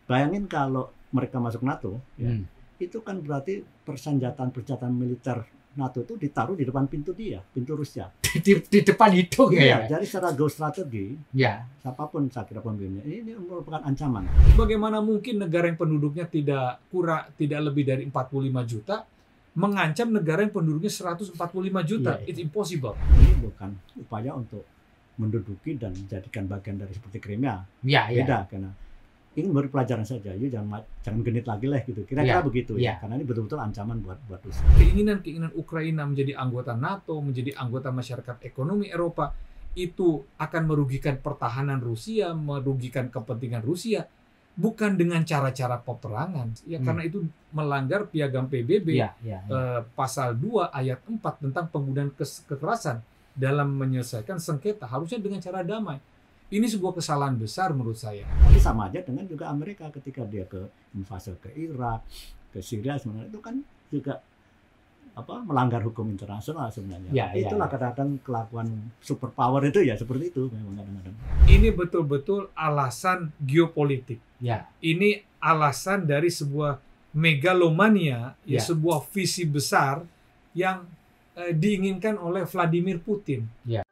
Bayangin kalau mereka masuk NATO, ya, itu kan berarti persenjataan militer NATO itu ditaruh di depan pintu dia, pintu Rusia. Di depan hidung ya. Jadi secara geostrategi, Ya. siapapun saya kira pemimpinnya, ini merupakan ancaman. Bagaimana mungkin negara yang penduduknya tidak lebih dari 45 juta mengancam negara yang penduduknya 145 juta? Iya. It's impossible. Ini bukan upaya untuk menduduki dan jadikan bagian dari seperti Crimea. Ya, ya. Beda, karena ini baru pelajaran saja. You jangan genit lagi lah gitu. Kira-kira Ya, begitu ya. ya. Karena ini betul-betul ancaman buat Rusia. Keinginan Ukraina menjadi anggota NATO, menjadi anggota masyarakat ekonomi Eropa, itu akan merugikan pertahanan Rusia, merugikan kepentingan Rusia, bukan dengan cara-cara peperangan. Ya, karena itu melanggar Piagam PBB Ya, ya, ya. pasal 2 ayat 4 tentang penggunaan kekerasan dalam menyelesaikan sengketa, harusnya dengan cara damai. Ini sebuah kesalahan besar menurut saya. Tapi sama aja dengan juga Amerika ketika dia ke invasi ke Irak, ke Syria sebenarnya itu kan juga melanggar hukum internasional sebenarnya. Ya, Itulah ya. kadang-kadang kelakuan superpower itu ya seperti itu memang kadang-kadang. Ini betul-betul alasan geopolitik. Ya. Ini alasan dari sebuah megalomania, ya, Ya. sebuah visi besar yang diinginkan oleh Vladimir Putin. Ya.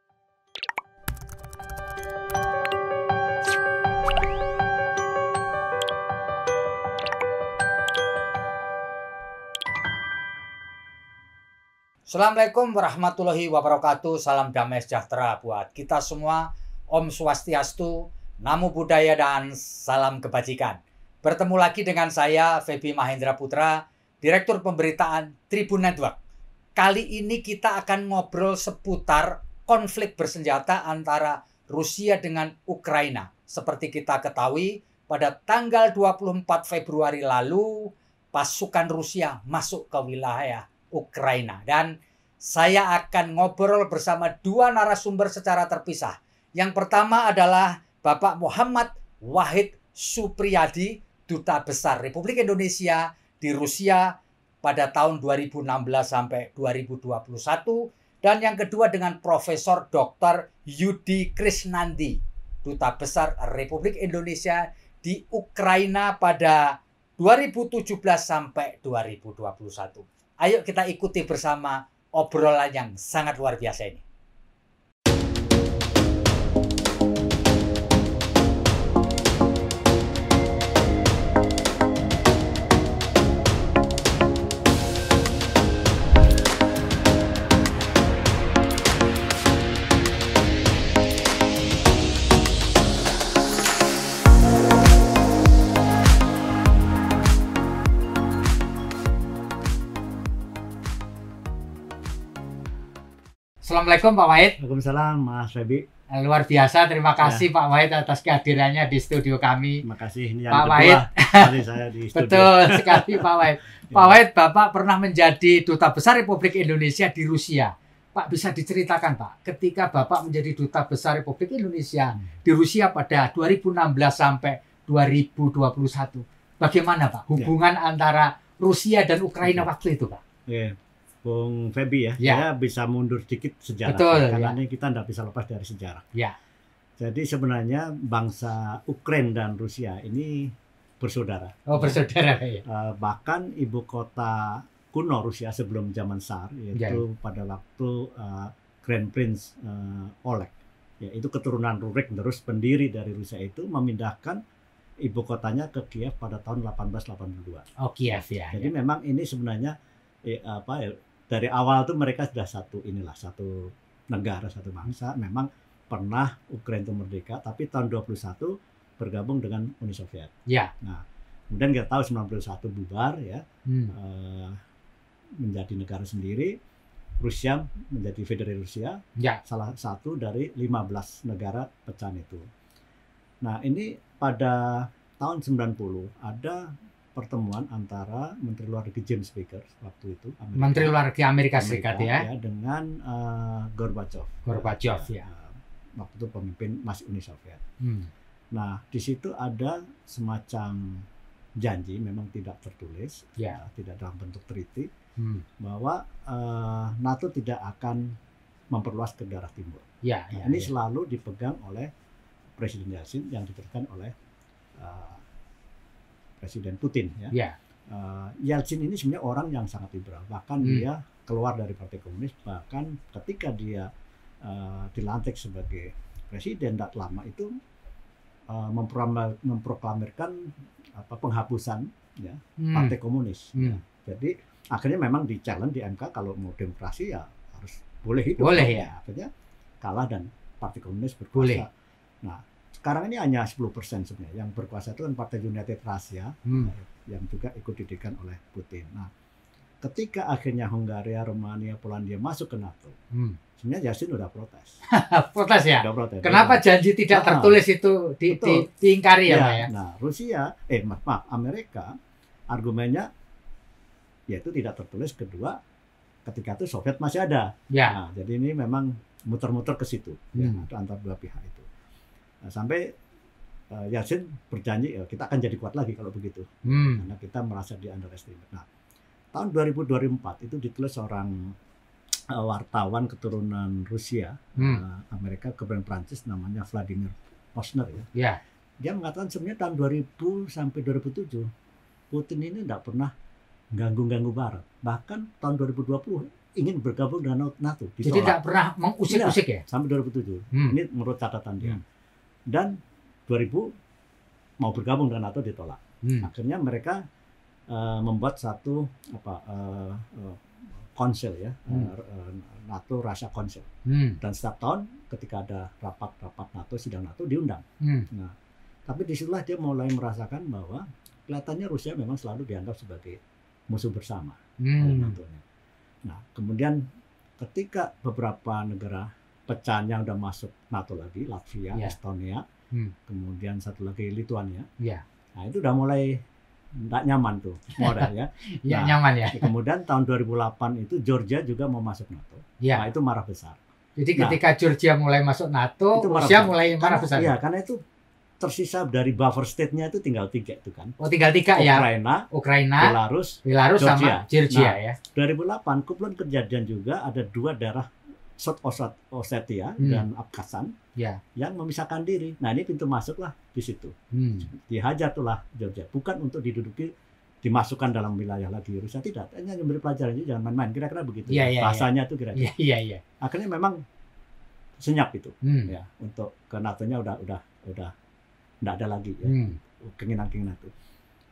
Assalamualaikum warahmatullahi wabarakatuh. Salam damai sejahtera buat kita semua. Om Swastiastu, Namo Buddhaya, dan salam kebajikan. Bertemu lagi dengan saya, Feby Mahendra Putra, Direktur Pemberitaan Tribun Network. Kali ini kita akan ngobrol seputar konflik bersenjata antara Rusia dengan Ukraina. Seperti kita ketahui, pada tanggal 24 Februari lalu, pasukan Rusia masuk ke wilayah Ukraina. Dan saya akan ngobrol bersama dua narasumber secara terpisah. Yang pertama adalah Bapak Muhammad Wahid Supriyadi, Duta Besar Republik Indonesia di Rusia pada tahun 2016 sampai 2021. Dan yang kedua dengan Profesor Dr. Yudi Krisnandi, Duta Besar Republik Indonesia di Ukraina pada 2017 sampai 2021. Ayo kita ikuti bersama obrolan yang sangat luar biasa ini. Assalamualaikum Pak Wahid. Waalaikumsalam Mas Feby. Luar biasa, terima kasih Pak Wahid atas kehadirannya di studio kami. Terima kasih, ini yang Pak kedua Wahid. kali saya di studio. Betul sekali Pak Wahid. Pak Wahid, Bapak pernah menjadi Duta Besar Republik Indonesia di Rusia. Pak, bisa diceritakan Pak, ketika Bapak menjadi Duta Besar Republik Indonesia di Rusia pada 2016 sampai 2021, bagaimana Pak hubungan antara Rusia dan Ukraina waktu itu Pak? Oke, Bung Feby ya, Ya. saya bisa mundur sedikit sejarah. Betul, karena ya. ini kita tidak bisa lepas dari sejarah. Ya. Jadi sebenarnya bangsa Ukraina dan Rusia ini bersaudara. Oh, bersaudara ya. Bahkan ibu kota kuno Rusia sebelum zaman Tsar, yaitu pada waktu Grand Prince Oleg, ya, itu keturunan Rurik, terus pendiri dari Rusia itu memindahkan ibu kotanya ke Kiev pada tahun 1882. Oh, Kiev ya. Jadi memang ini sebenarnya dari awal tuh mereka sudah satu negara, satu bangsa. Memang pernah Ukraina itu merdeka, tapi tahun 21 bergabung dengan Uni Soviet. Ya. Nah, kemudian kita tahu 91 bubar ya, menjadi negara sendiri. Rusia menjadi Federasi Rusia, Ya. salah satu dari 15 negara pecahan itu. Nah, ini pada tahun 90 ada pertemuan antara Menteri Luar Negeri James Baker waktu itu, Menteri Luar Negeri Amerika Serikat ya. dengan Gorbachev. Gorbachev ya. Waktu itu pemimpin masih Uni Soviet. Hmm. Nah, di situ ada semacam janji, memang tidak tertulis, Ya. tidak dalam bentuk treaty, Hmm. bahwa NATO tidak akan memperluas ke daerah timur. Ya, Nah, ya, ini ya. selalu dipegang oleh Presiden Yeltsin yang diberikan oleh Presiden Putin ya. Ya. Yeltsin ini sebenarnya orang yang sangat liberal, bahkan dia keluar dari Partai Komunis, bahkan ketika dia dilantik sebagai presiden tak lama itu memproklamirkan penghapusan ya Partai Komunis. Ya. Jadi akhirnya memang di challenge di MK kalau mau demokrasi ya harus boleh hidup. Boleh ya. Akhirnya kalah dan Partai Komunis berkuasa. Boleh. Nah, sekarang ini hanya 10% sebenarnya. Yang berkuasa itu kan Partai United Russia yang juga ikut didirikan oleh Putin. Nah, ketika akhirnya Hungaria, Romania, Polandia masuk ke NATO, sebenarnya Yeltsin udah protes. Protes ya? Udah protes. Kenapa janji tidak tertulis itu diingkari ya, Pak ya? Nah, Rusia, Amerika, argumennya yaitu tidak tertulis. Kedua, ketika itu Soviet masih ada. Ya. Nah, jadi ini memang muter-muter ke situ, ya, antara dua pihak itu. Nah, sampai Yeltsin berjanji kita akan jadi kuat lagi kalau begitu, karena kita merasa di underestimate. Nah, tahun 2024 itu ditulis seorang wartawan keturunan Rusia, Amerika, kemudian Prancis, namanya Vladimir Posner ya. Ya. Dia mengatakan sebenarnya tahun 2000 sampai 2007 Putin ini tidak pernah ganggu Barat. Bahkan tahun 2020 ingin bergabung dengan NATO. Jadi tidak pernah mengusik-usik ya? Sampai 2007. Ini menurut catatan dia. Dan 2000 mau bergabung dengan NATO ditolak. Akhirnya mereka membuat satu konsel ya, NATO Russia Council. Dan setiap tahun ketika ada rapat NATO, sidang NATO diundang. Nah, tapi disitulah dia mulai merasakan bahwa kelihatannya Rusia memang selalu dianggap sebagai musuh bersama oleh NATO-nya. Nah, kemudian ketika beberapa negara pecahannya udah masuk NATO lagi, Latvia, Estonia, kemudian satu lagi Lituania. Nah, itu udah mulai nggak nyaman tuh modal ya. Nah, nyaman ya. Kemudian tahun 2008 itu Georgia juga mau masuk NATO. Nah, itu marah besar. Jadi ketika Georgia mulai masuk NATO, Rusia mulai marah besar. Iya, karena itu tersisa dari buffer state-nya itu tinggal 3 itu kan. Oh, tinggal 3 ya. Ukraina, Belarus sama Georgia ya. 2008 kebetulan kejadian juga ada 2 daerah South Ossetia dan Abkhazan yang memisahkan diri. Nah, ini pintu masuklah di situ. Dihajar tuhlah Georgia, bukan untuk diduduki, dimasukkan dalam wilayah lagi Rusia, tidak. Hanya memberi pelajaran aja, jangan main-main. Kira-kira begitu. Bahasanya tuh kira-kira. Akhirnya memang senyap itu. Ya, untuk ke NATO-nya udah nggak ada lagi ya, keinginan itu.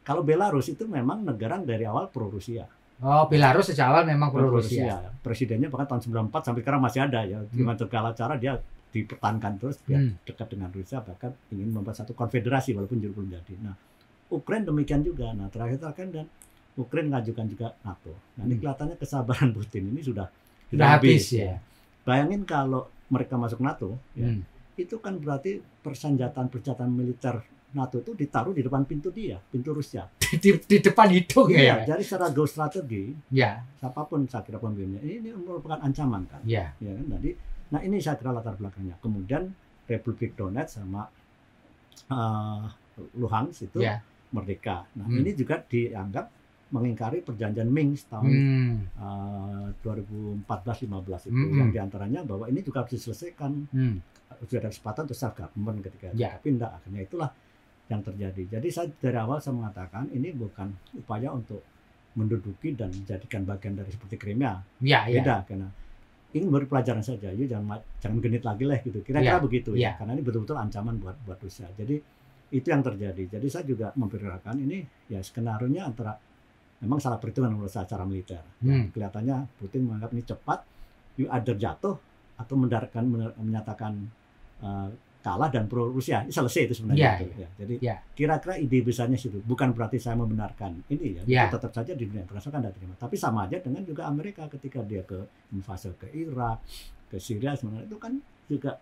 Kalau Belarus itu memang negara dari awal pro Rusia. Oh, Belarus sejak awal memang pro Rusia. Presidennya bahkan tahun 94 sampai sekarang masih ada ya. Dengan segala cara dia dipertahankan terus biar dekat dengan Rusia, bahkan ingin membuat satu konfederasi walaupun belum jadi. Nah, Ukraina demikian juga. Nah, terakhir dan Ukraina mengajukan juga NATO. Nah, ini kelihatannya kesabaran Putin ini sudah habis ya. Bayangin kalau mereka masuk NATO, ya, itu kan berarti persenjataan militer NATO itu ditaruh di depan pintu Rusia. Di depan hidung ya. Jadi secara geostrategi, siapapun saya kira pemimpinnya, ini merupakan ancaman kan. Ya kan. Jadi, nah ini saya kira latar belakangnya. Kemudian Republik Donetsk sama Luhansk itu merdeka. Nah ini juga dianggap mengingkari perjanjian Minsk tahun 2014-15 itu, yang diantaranya bahwa ini juga harus diselesaikan. Sudah ada kesempatan untuk self government ketika itu, tapi enggak, akhirnya itulah yang terjadi. Jadi saya dari awal saya mengatakan ini bukan upaya untuk menduduki dan menjadikan bagian dari seperti Crimea. Beda, karena ingin beri pelajaran saja. Jangan genit lagi lah gitu. Kira-kira begitu ya. Karena ini betul-betul ancaman buat Rusia. Jadi itu yang terjadi. Jadi saya juga memperkirakan ini ya skenario-nya antara memang salah perhitungan menurut saya secara militer. Kelihatannya Putin menganggap ini cepat, either jatuh atau menyatakan kalah dan pro Rusia. Selesai itu sebenarnya. Jadi kira-kira ide besarnya situ. Bukan berarti saya membenarkan ini ya. Tetap saja di dunia internasional kan tidak terima. Tapi sama aja dengan juga Amerika ketika dia ke invasi ke Irak, ke Syria sebenarnya itu kan juga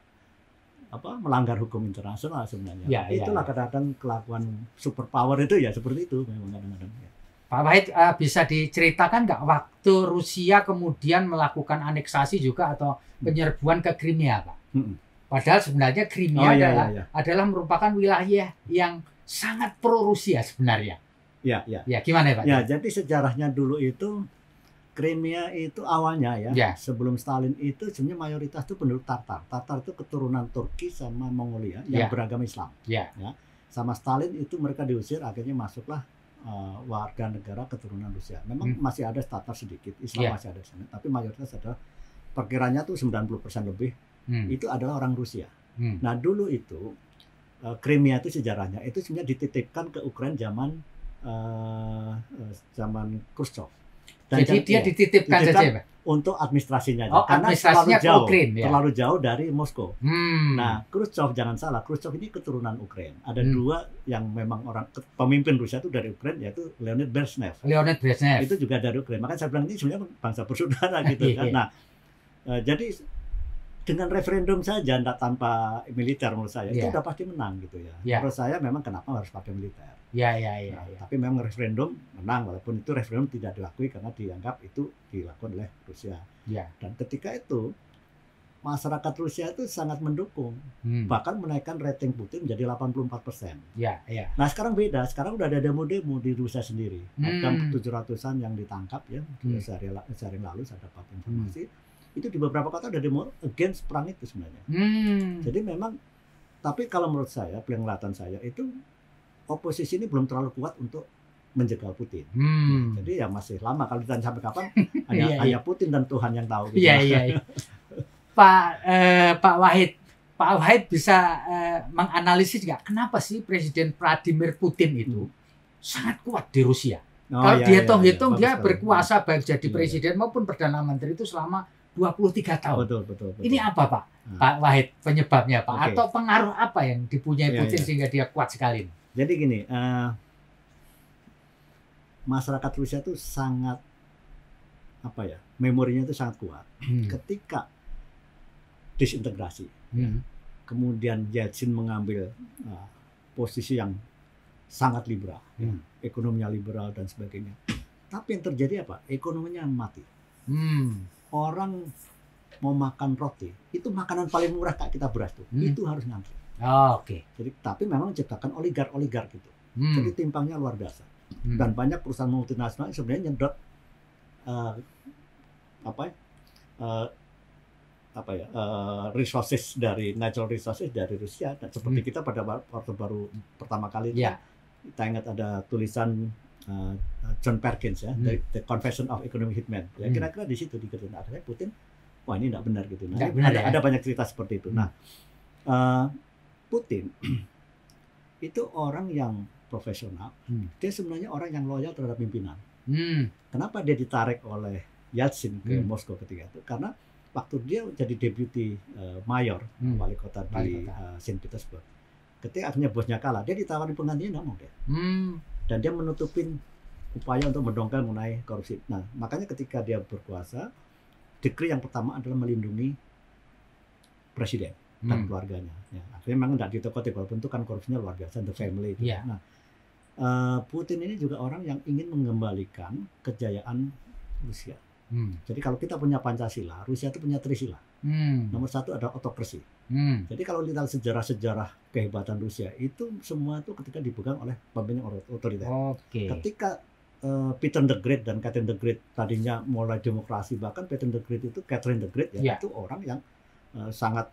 melanggar hukum internasional sebenarnya. Itulah kadang-kadang kelakuan superpower itu ya seperti itu memang kadang-kadang. Pak Wahid, bisa diceritakan nggak waktu Rusia kemudian melakukan aneksasi juga atau penyerbuan ke Crimea, Pak? Padahal sebenarnya Crimea adalah merupakan wilayah yang sangat pro Rusia sebenarnya. Ya, gimana ya, Pak? Ya, jadi sejarahnya dulu itu Crimea itu awalnya sebelum Stalin itu sebenarnya mayoritas itu penduduk Tatar. Tatar itu keturunan Turki sama Mongolia yang beragama Islam. Sama Stalin itu mereka diusir, akhirnya masuklah warga negara keturunan Rusia. Memang masih ada starter sedikit, Islam masih ada di sana, tapi mayoritas adalah perkiranya tuh 90% lebih itu adalah orang Rusia. Nah dulu itu Crimea itu sejarahnya itu sebenarnya dititipkan ke Ukraina zaman Khrushchev. Jadi dia dititipkan saja, Pak? Untuk administrasinya, karena terlalu jauh dari Moskow. Nah, Khrushchev jangan salah, Khrushchev ini keturunan Ukraina. Ada dua yang memang orang pemimpin Rusia itu dari Ukraina, yaitu Leonid Brezhnev. Itu juga dari Ukraina. Makanya saya bilang ini sebenarnya bangsa bersaudara gitu kan. Nah, jadi dengan referendum saja tanpa militer menurut saya itu udah pasti menang gitu ya. Menurut saya memang kenapa harus pakai militer. Tapi memang referendum menang walaupun itu referendum tidak diakui karena dianggap itu dilakukan oleh Rusia. Dan ketika itu masyarakat Rusia itu sangat mendukung, bahkan menaikkan rating Putin menjadi 84%. Nah sekarang beda, sekarang udah ada demo-demo di Rusia sendiri. Ada 700-an yang ditangkap ya sehari yang lalu saya dapat informasi. Itu di beberapa kota ada demo against perang itu sebenarnya. Jadi memang, tapi kalau menurut saya, penglihatan saya itu oposisi ini belum terlalu kuat untuk menjegal Putin. Jadi ya masih lama kalau ditanya sampai kapan hanya Putin dan Tuhan yang tahu. Gitu. Pak Wahid bisa menganalisis nggak kenapa sih Presiden Vladimir Putin itu sangat kuat di Rusia? Kalau dihitung-hitung dia berkuasa baik jadi presiden maupun perdana menteri itu selama 23 tahun. Betul. Ini apa Pak? Pak Wahid penyebabnya Pak? Atau pengaruh apa yang dipunyai Putin sehingga dia kuat sekali? Jadi gini, masyarakat Rusia itu sangat memorinya itu sangat kuat. Ketika disintegrasi, kemudian Yeltsin mengambil posisi yang sangat liberal, ekonominya liberal dan sebagainya. Tapi yang terjadi apa? Ekonominya mati. Orang mau makan roti, itu makanan paling murah Kak, kita beras tuh, itu harus ngantri. Jadi tapi memang menciptakan oligark gitu. Jadi timpangnya luar biasa. Dan banyak perusahaan multinasional sebenarnya nyedot resources dari natural resources dari Rusia. Dan seperti kita pada waktu baru pertama kali kita ingat ada tulisan John Perkins ya, The Confession of Economic Hitman. Ya kira-kira di situ dikatakan ada Putin, wah ini tidak benar gitu. Nah, ada banyak cerita seperti itu. Nah, Putin itu orang yang profesional. Dia sebenarnya orang yang loyal terhadap pimpinan. Kenapa dia ditarik oleh Yeltsin ke Moskow ketika itu? Karena waktu dia jadi deputy mayor wali kota di Saint Petersburg, ketika akhirnya bosnya kalah, dia ditawari penggantinya nggak mau dia. Dan dia menutupin upaya untuk mendongkal mengenai korupsi. Nah, makanya ketika dia berkuasa, dekri yang pertama adalah melindungi presiden dan keluarganya. Ya, akhirnya memang tidak ditokoti, walaupun itu kan korupsinya luar biasa, the family. Itu. Nah, Putin ini juga orang yang ingin mengembalikan kejayaan Rusia. Jadi kalau kita punya Pancasila, Rusia itu punya Trisila. Nomor satu ada autokrasi. Jadi kalau lihat sejarah kehebatan Rusia itu semua itu ketika dipegang oleh pemimpin otoriter. Ketika Peter the Great dan Catherine the Great tadinya mulai demokrasi, bahkan Peter the Great itu Catherine the Great itu orang yang sangat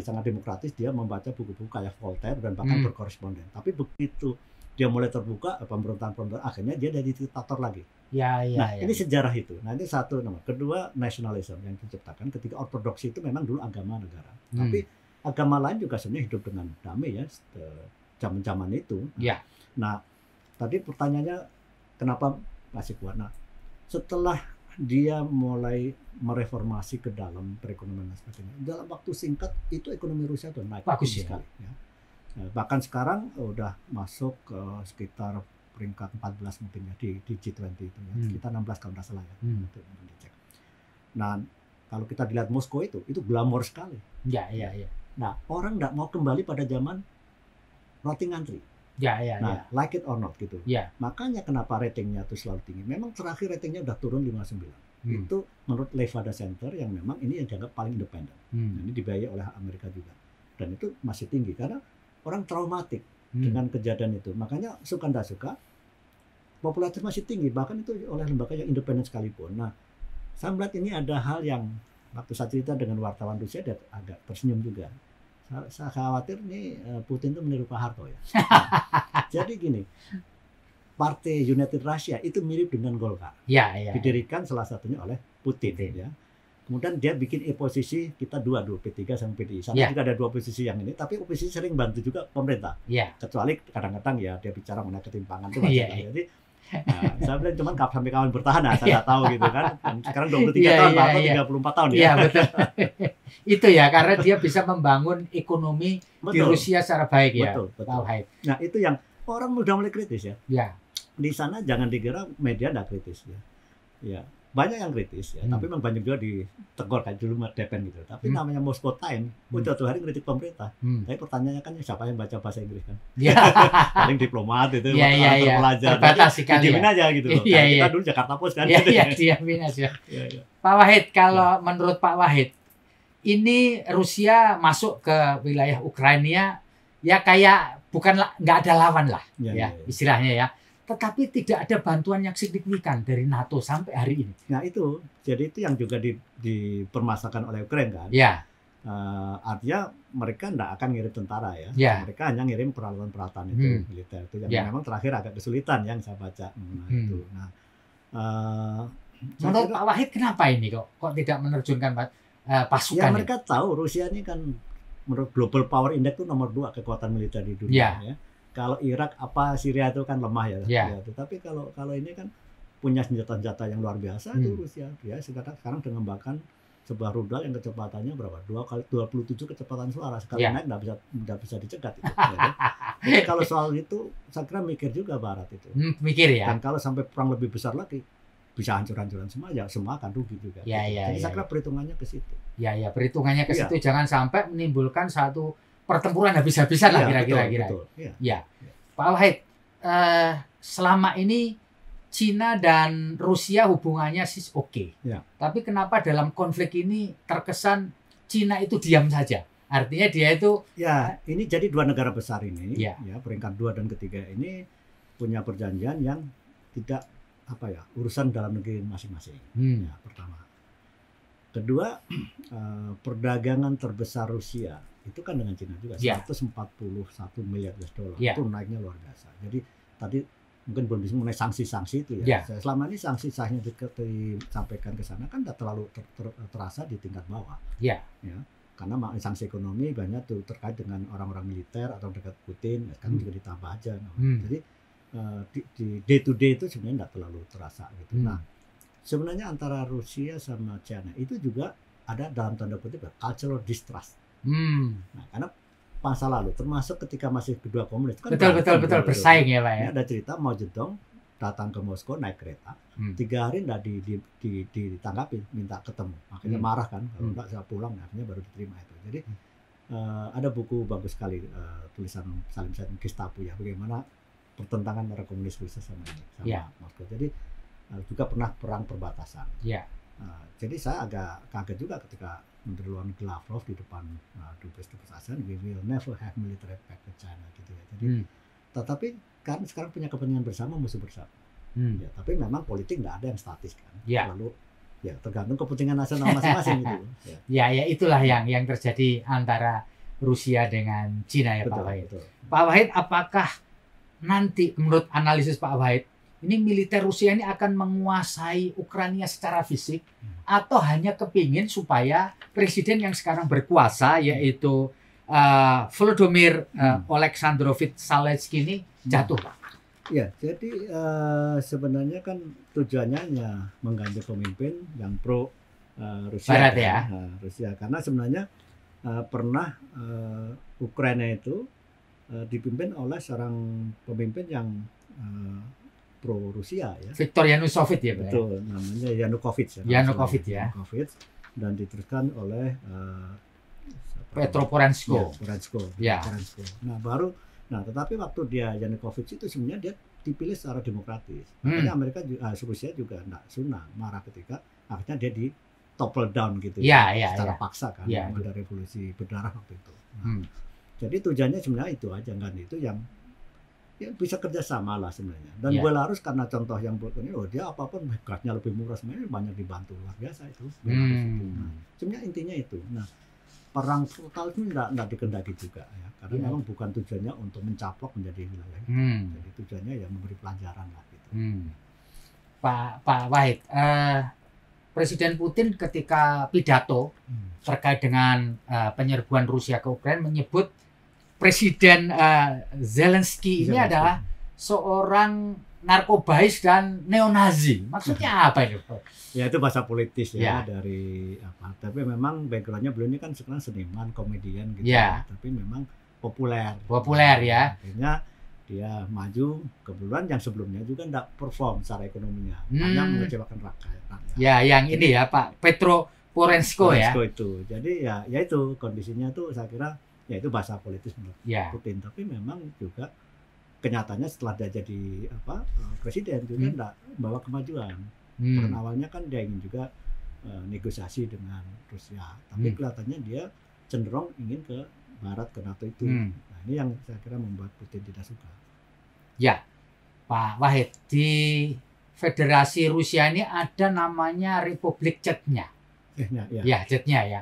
sangat demokratis. Dia membaca buku-buku kayak Voltaire dan bahkan berkoresponden. Tapi begitu dia mulai terbuka pemberontakan akhirnya dia jadi diktator lagi. Ini sejarah itu. Nah ini satu nomor. Kedua nasionalisme yang diciptakan ketika ortodoksi itu memang dulu agama negara. Tapi agama lain juga sebenarnya hidup dengan damai ya zaman-zaman itu. Nah tadi pertanyaannya kenapa masih kuat? Nah setelah dia mulai mereformasi ke dalam perekonomian dan sebagainya, dalam waktu singkat itu ekonomi Rusia sudah naik bagus sekali. Ya. Bahkan sekarang udah masuk ke sekitar peringkat 14 mungkin ya di G20 itu ya. Kita 16 kalau nggak salah ya. Nah kalau kita dilihat Moskow itu glamor sekali. Nah orang nggak mau kembali pada zaman roti ngantri. Like it or not gitu. Makanya kenapa ratingnya itu selalu tinggi. Memang terakhir ratingnya udah turun 59. Itu menurut Levada Center yang memang ini yang dianggap paling independen. Ini dibiayai oleh Amerika juga. Dan itu masih tinggi karena orang traumatik dengan kejadian itu. Makanya suka tidak suka popularitas masih tinggi, bahkan itu oleh lembaga yang independen sekalipun. Nah, saya melihat ini ada hal yang waktu saya cerita dengan wartawan Rusia dia agak tersenyum juga. Saya khawatir nih Putin itu meniru Pak Harto ya. Jadi gini, Partai United Russia itu mirip dengan Golkar. Ya, ya. Didirikan salah satunya oleh Putin. Ya. Kemudian dia bikin oposisi, kita dua P3 sama PDI. Sana juga ada dua posisi yang ini, tapi oposisi sering bantu juga pemerintah. Kecuali kadang-kadang ya dia bicara mengenai ketimpangan itu masalah. Jadi saya bilang cuman sampai kawan bertahan, saya nggak tahu gitu kan. Sekarang 23 tahun, Pak Harto 34 tahun ya. Iya, betul. Itu ya, karena dia bisa membangun ekonomi di Rusia secara baik ya. Betul. Nah itu yang orang udah mulai kritis ya. Di sana jangan dikira media nggak kritis ya. Ya. Banyak yang kritis ya, tapi memang banyak juga ditegur kayak dulu Depen gitu. Tapi namanya Moscow Times, udah tuh hari kritik pemerintah. Tapi pertanyaannya kan siapa yang baca bahasa Inggris kan? Paling diplomat itu, pelajar. Diamin aja gitu loh. Kita dulu Jakarta Post kan. Diamin aja. Pak Wahid, kalau menurut Pak Wahid, ini Rusia masuk ke wilayah Ukraina ya kayak bukan nggak ada lawan lah, istilahnya ya. Tetapi tidak ada bantuan yang signifikan dari NATO sampai hari ini. Nah itu, jadi itu yang juga dipermasalahkan oleh Ukraina kan. Artinya mereka tidak akan ngirim tentara ya. Mereka hanya ngirim peralatan-peralatan itu militer itu yang memang terakhir agak kesulitan yang saya baca. Itu. Nah, menurut Pak Wahid kenapa ini kok tidak menerjunkan pasukan? Ya mereka tahu Rusia ini kan menurut Global Power Index itu nomor 2 kekuatan militer di dunia ya. Kalau Irak Syria itu kan lemah ya. Tetapi kalau ini kan punya senjata-senjata yang luar biasa itu Rusia. Ya sekarang mengembangkan sebuah rudal yang kecepatannya berapa? 27 kecepatan suara. Sekali naik nggak bisa dicegat itu. Jadi kalau soal itu saya kira mikir juga Barat itu. Mikir ya. Dan kalau sampai perang lebih besar lagi bisa hancur-hancuran semua ya semua akan rugi juga. Jadi saya kira perhitungannya ke situ. Perhitungannya ke situ jangan sampai menimbulkan satu pertempuran habis-habisan lah kira-kira. Pak Wahid, selama ini Cina dan Rusia hubungannya sih oke. Tapi kenapa dalam konflik ini terkesan Cina itu diam saja? Artinya dia itu ini jadi dua negara besar ini peringkat 2 dan ketiga ini punya perjanjian yang tidak urusan dalam negeri masing-masing. Pertama. Kedua, perdagangan terbesar Rusia itu kan dengan Cina juga 141 miliar dolar itu naiknya luar biasa. Jadi tadi mungkin belum bisa mengenai sanksi-sanksi itu ya. Selama ini sanksi-sanksi yang disampaikan ke sana kan tidak terlalu terasa di tingkat bawah. Karena sanksi ekonomi banyak tuh terkait dengan orang-orang militer atau dekat Putin, sekarang juga ditambah aja. Jadi di day to day itu sebenarnya tidak terlalu terasa gitu. Nah sebenarnya antara Rusia sama China itu juga ada dalam tanda kutip cultural distrust. Nah, karena masa lalu termasuk ketika masih kedua komunis kan betul bersaing ya Pak ya. Ada cerita Mao Zedong datang ke Moskow naik kereta 3 hari tidak ditanggapi minta ketemu akhirnya marah kan kalau enggak saya pulang akhirnya baru diterima itu. Jadi ada buku bagus sekali tulisan Salim Said Gestapo ya bagaimana pertentangan antara komunis Rusia sama Moskow. Jadi juga pernah perang perbatasan. Jadi saya agak kaget juga ketika Menteri Luar Negeri Lavrov di depan Dubes ASEAN, we will never have military pact with China gitu ya. Jadi, tetapi karena sekarang punya kepentingan bersama, musuh bersama. Tapi memang politik nggak ada yang statis kan. Lalu tergantung kepentingan nasional masing-masing gitu. Itulah yang terjadi antara Rusia dengan Cina ya Pak Wahid. Pak Wahid, apakah nanti menurut analisis Pak Wahid ini militer Rusia ini akan menguasai Ukraina secara fisik atau hanya kepingin supaya presiden yang sekarang berkuasa yaitu Volodymyr Oleksandrovich Zelensky ini jatuh, Pak? Ya, jadi sebenarnya kan tujuannya hanya mengganti pemimpin yang pro Rusia. Barat ya. Rusia karena sebenarnya pernah Ukraina itu dipimpin oleh seorang pemimpin yang pro Rusia ya. Viktor Yanukovych ya, Pak. Betul, namanya Yanukovych. Yanukovych ya. Dan diteruskan oleh Petro Poroshenko. Poroshenko. Nah, tetapi waktu dia Yanukovych itu sebenarnya dia dipilih secara demokratis. Makanya Amerika Rusia juga enggak senang, marah ketika akhirnya dia di topple down gitu secara paksa kan. Ada revolusi berdarah waktu itu. Jadi tujuannya sebenarnya itu aja kan, itu yang bisa kerjasama lah sebenarnya. Dan Belarus karena contoh yang ini, dia apapun gasnya lebih murah sebenarnya banyak dibantu luar biasa itu. Nah, sebenarnya intinya itu. Nah, perang total itu nggak dikendaki juga ya, karena Iya. memang bukan tujuannya untuk mencaplok menjadi wilayah. Jadi tujuannya ya memberi pelajaran lah gitu. Pak Wahid, Presiden Putin ketika pidato terkait dengan penyerbuan Rusia ke Ukraina menyebut Presiden Zelensky ini adalah seorang narkobais dan neonazi. Maksudnya apa ini? Ya itu bahasa politis Ya. dari apa. Tapi memang backgroundnya beliau ini kan sekarang seniman, komedian gitu. Ya. Tapi memang populer. Populer ya. Akhirnya dia maju, kebetulan yang sebelumnya juga enggak perform secara ekonominya. Hanya mengecewakan rakyat. Ya, yang ini ya Pak Petro Poroshenko ya. Itu. Jadi ya itu kondisinya tuh saya kira ya itu bahasa politis menurut Putin. Tapi memang juga kenyataannya setelah dia jadi presiden juga enggak membawa kemajuan. Karena awalnya kan dia ingin juga negosiasi dengan Rusia, tapi kelihatannya dia cenderung ingin ke Barat, ke NATO itu. Nah, ini yang saya kira membuat Putin tidak suka. Ya, Pak Wahid, di Federasi Rusia ini ada namanya Republik Chechnya. Ya, Chechnya ya.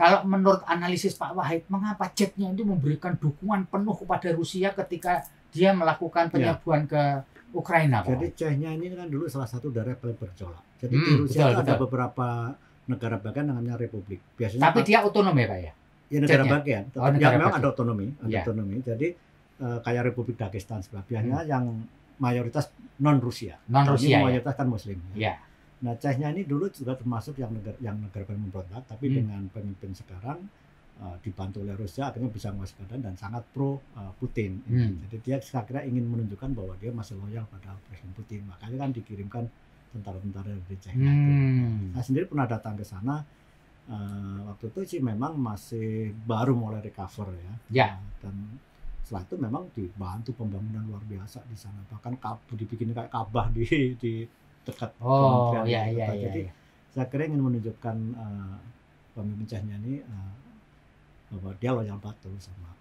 Kalau menurut analisis Pak Wahid, mengapa Chechnya itu memberikan dukungan penuh kepada Rusia ketika dia melakukan penyerbuan ke Ukraina, Pak? Jadi Chechnya ini kan dulu salah satu daerah paling bergejolak. Jadi di Rusia ada beberapa negara bagian namanya republik. Biasanya tapi dia otonom ya, Pak ya? Ya negara bagian. Negara memang bagian. ada otonomi, Jadi kayak Republik Dagestan sebagainya yang mayoritas non Rusia. Non-Rusia. Mayoritas kan Muslim. Ya. Nah, Chechnya ini dulu juga termasuk yang negara paling memberontak, tapi dengan pemimpin sekarang dibantu oleh Rusia akhirnya bisa menguasai keadaan dan sangat pro Putin. Jadi dia saya kira ingin menunjukkan bahwa dia masih loyal pada Presiden Putin. Makanya kan dikirimkan tentara-tentara dari Chechnya itu. Saya sendiri pernah datang ke sana. Waktu itu sih memang masih baru mulai recover ya. Dan setelah itu memang dibantu pembangunan luar biasa di sana. Bahkan dibikin kayak Ka'bah di dekat kementerian. Jadi saya kira ingin menunjukkan pemimpin Chechnya ini bahwa dia loyal betul sama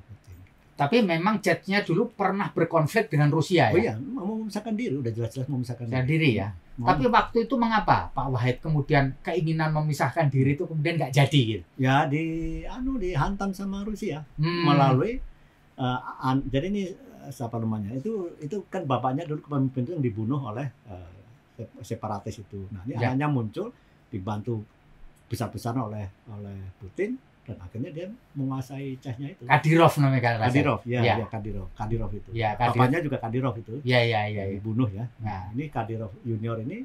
Putin. Tapi memang Chechnya dulu pernah berkonflik dengan Rusia ya? Oh iya, mau memisahkan diri, udah jelas-jelas mau memisahkan diri ya. Tapi waktu itu mengapa Pak Wahid kemudian keinginan memisahkan diri itu kemudian nggak jadi gitu? Ya dihantam sama Rusia melalui jadi ini siapa namanya itu kan bapaknya dulu pemimpin itu yang dibunuh oleh separatis itu. Nah ini anaknya muncul dibantu besar-besaran oleh Putin dan akhirnya dia menguasai Chechnya itu. Kadyrov namanya kan? Kadyrov, ya Kadyrov itu. Ya, bapaknya juga Kadyrov itu. Iya. Dibunuh ya. Nah, ini Kadyrov Junior ini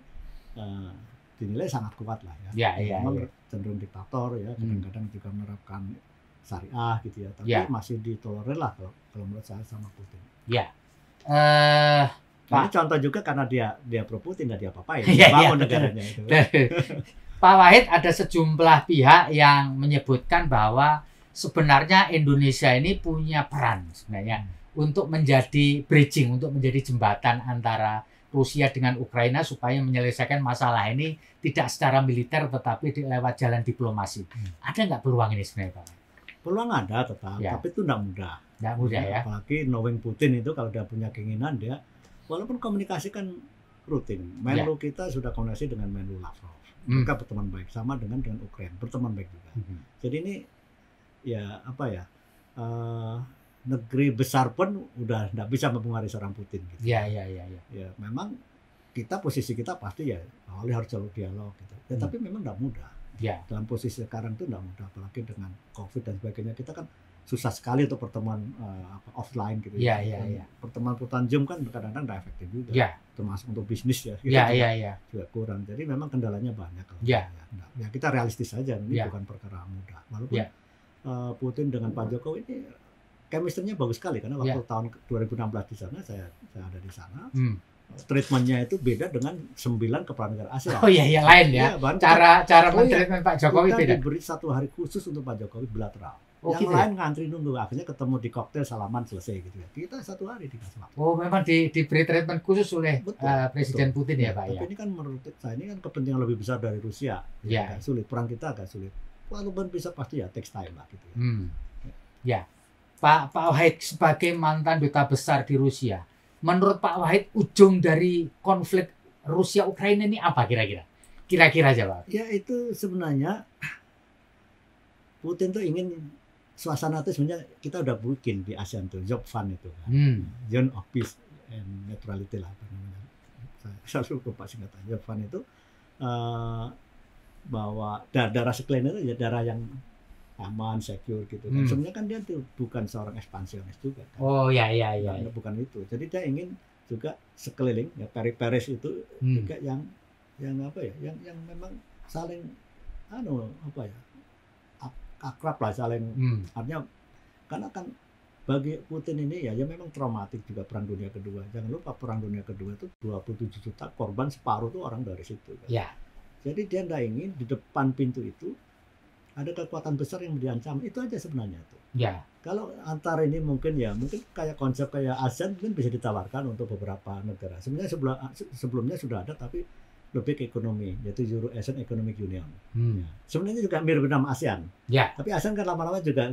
dinilai sangat kuat lah ya. Memang cenderung diktator ya, kadang-kadang juga menerapkan syariah gitu ya, tapi masih ditolerir lah kalau menurut saya sama Putin. Ya. Ini contoh juga karena dia pro Putin dan dia apa-apain, bangun negaranya itu. Pak Wahid, ada sejumlah pihak yang menyebutkan bahwa sebenarnya Indonesia ini punya peran sebenarnya untuk menjadi bridging, untuk menjadi jembatan antara Rusia dengan Ukraina supaya menyelesaikan masalah ini tidak secara militer tetapi lewat jalan diplomasi. Ada nggak peluang ini sebenarnya, Pak? Peluang ada tetap, tapi itu tidak mudah. Tidak mudah ya. Apalagi knowing Putin itu kalau dia punya keinginan dia, walaupun komunikasi kan rutin. Menlu kita sudah komunikasi dengan Menlu Lavrov. Mereka berteman baik, sama dengan Ukraina berteman baik juga. Jadi ini ya negeri besar pun udah tidak bisa mempengaruhi seorang Putin. Gitu. Ya, memang posisi kita pasti ya awalnya harus selalu dialog gitu. Ya, tapi memang tidak mudah. Ya. Dalam posisi sekarang itu tidak mudah, apalagi dengan COVID dan sebagainya. Kita kan susah sekali untuk pertemuan offline gitu. Ya. Pertemuan Zoom kan kadang-kadang tidak efektif juga. Ya. Termasuk untuk bisnis ya. Juga kurang. Jadi memang kendalanya banyak. Ya. Ya kita realistis saja. Ini bukan perkara mudah. Walaupun Putin dengan Pak Jokowi ini chemistry-nya bagus sekali karena waktu tahun 2016 di sana saya ada di sana. Treatmentnya itu beda dengan 9 kepala negara ASEAN. Oh iya, lain ya. Cara mentreatment Pak Jokowi kita beda. Diberi 1 hari khusus untuk Pak Jokowi bilateral. Yang gitu lain ngantri nunggu, akhirnya ketemu di koktail salaman selesai gitu ya. Kita 1 hari dikasih waktu. Oh, memang diberi treatment khusus oleh Presiden Putin ya, Pak. Tapi ini kan menurut saya ini kan kepentingan lebih besar dari Rusia. Agak sulit, perang kita agak sulit. Walaupun bisa pasti ya takes time lah gitu ya. Pak Wahid sebagai mantan duta besar di Rusia, menurut Pak Wahid ujung dari konflik Rusia Ukraina ini apa kira-kira? Kira-kira aja, Pak. Ya itu sebenarnya Putin tuh ingin suasana itu sebenarnya kita udah bikin di ASEAN tuh job fund itu kan. Zone of Peace and Neutrality lah apa namanya. Saya selalu lupa singkatan. Job fund itu bahwa daerah sekeliling itu ya daerah yang aman, secure gitu kan. Sebenarnya kan dia tuh bukan seorang ekspansionis juga kan. Oh ya. Bukan itu. Jadi dia ingin juga sekeliling ya peri-peris itu juga yang apa ya, yang memang saling akrab lah, saling artinya karena kan bagi Putin ini ya memang traumatik juga Perang Dunia Kedua. Jangan lupa Perang Dunia Kedua itu 27 juta korban, separuh tuh orang dari situ kan. Ya. Jadi dia tidak ingin di depan pintu itu ada kekuatan besar yang diancam. Itu aja sebenarnya tuh. Ya. Kalau antar ini mungkin kayak konsep kayak ASEAN mungkin bisa ditawarkan untuk beberapa negara. Sebenarnya sebelumnya sudah ada tapi lebih ke ekonomi, yaitu Euro-Asian Economic Union. Ya. Sebenarnya juga mirip nama ASEAN. Ya. Tapi ASEAN kan lama-lama juga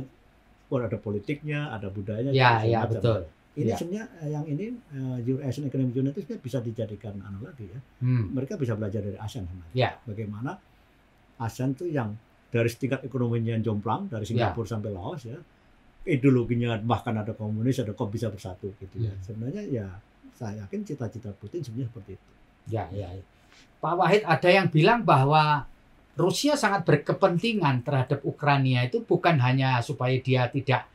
ada politiknya, ada budayanya. Ya, betul. Ini sebenarnya yang ini Euro-Asian Economic Union itu sebenarnya bisa dijadikan lagi ya. Mereka bisa belajar dari ASEAN sebenarnya. Ya. Bagaimana ASEAN itu yang dari tingkat ekonominya yang jomplang dari Singapura sampai Laos ya. Ideologinya bahkan ada komunis, ada kok bisa bersatu gitu ya. Sebenarnya ya saya yakin cita-cita Putin sebenarnya seperti itu. Ya. Pak Wahid, ada yang bilang bahwa Rusia sangat berkepentingan terhadap Ukraina itu bukan hanya supaya dia tidak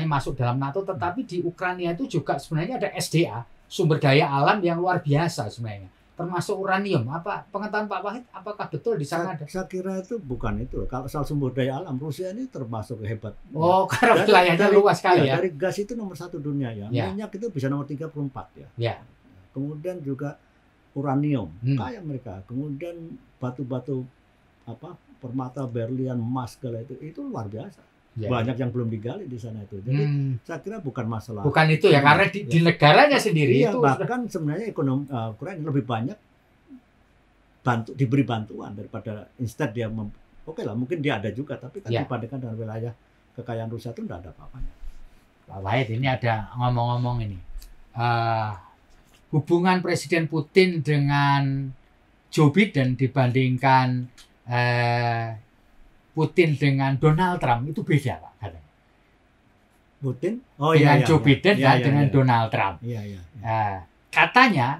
masuk dalam NATO, tetapi di Ukraina itu juga sebenarnya ada SDA, sumber daya alam yang luar biasa sebenarnya, termasuk uranium. Apa pengetahuan Pak Wahid? Apakah betul di sana ada? Saya kira itu bukan itu. Kalau soal sumber daya alam, Rusia ini termasuk hebat. Oh, karena wilayahnya luas sekali ya. Dari gas itu nomor 1 dunia ya. Minyak itu bisa nomor 34 ya. Ya. Kemudian juga uranium, kaya mereka. Kemudian batu-batu permata, berlian, emas segala itu luar biasa. Ya. Banyak yang belum digali di sana itu. Jadi saya kira bukan masalah. Bukan itu ya, karena di negaranya sendiri iya, itu bahkan sebenarnya ekonomi Ukraina lebih banyak diberi bantuan daripada instead dia oke lah mungkin dia ada juga, tapi kan dibandingkan dengan wilayah kekayaan Rusia itu tidak ada apa-apanya. Pak Wahid, ini ada ngomong-ngomong ini. Hubungan Presiden Putin dengan Joe Biden dibandingkan Putin dengan Donald Trump itu beda, Pak, katanya. Putin dengan Joe Biden dan dengan Donald Trump. Katanya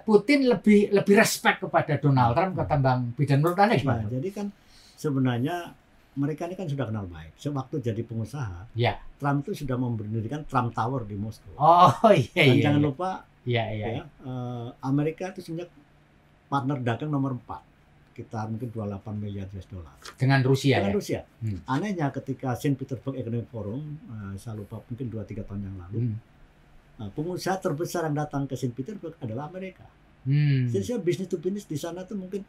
Putin lebih respect kepada Donald Trump ketimbang Biden. Menurut Anda gimana? Jadi kan sebenarnya mereka ini kan sudah kenal baik. Sewaktu jadi pengusaha, Trump itu sudah mendirikan Trump Tower di Moskow. Dan jangan lupa, Amerika itu sebenarnya partner dagang nomor 4. Sekitar mungkin 28 miliar US dollar. Dengan Rusia. Anehnya ketika Saint Petersburg Economic Forum, saya lupa mungkin 2-3 tahun yang lalu, pengusaha terbesar yang datang ke Saint Petersburg adalah Amerika. Jadi bisnis to bisnis di sana tuh mungkin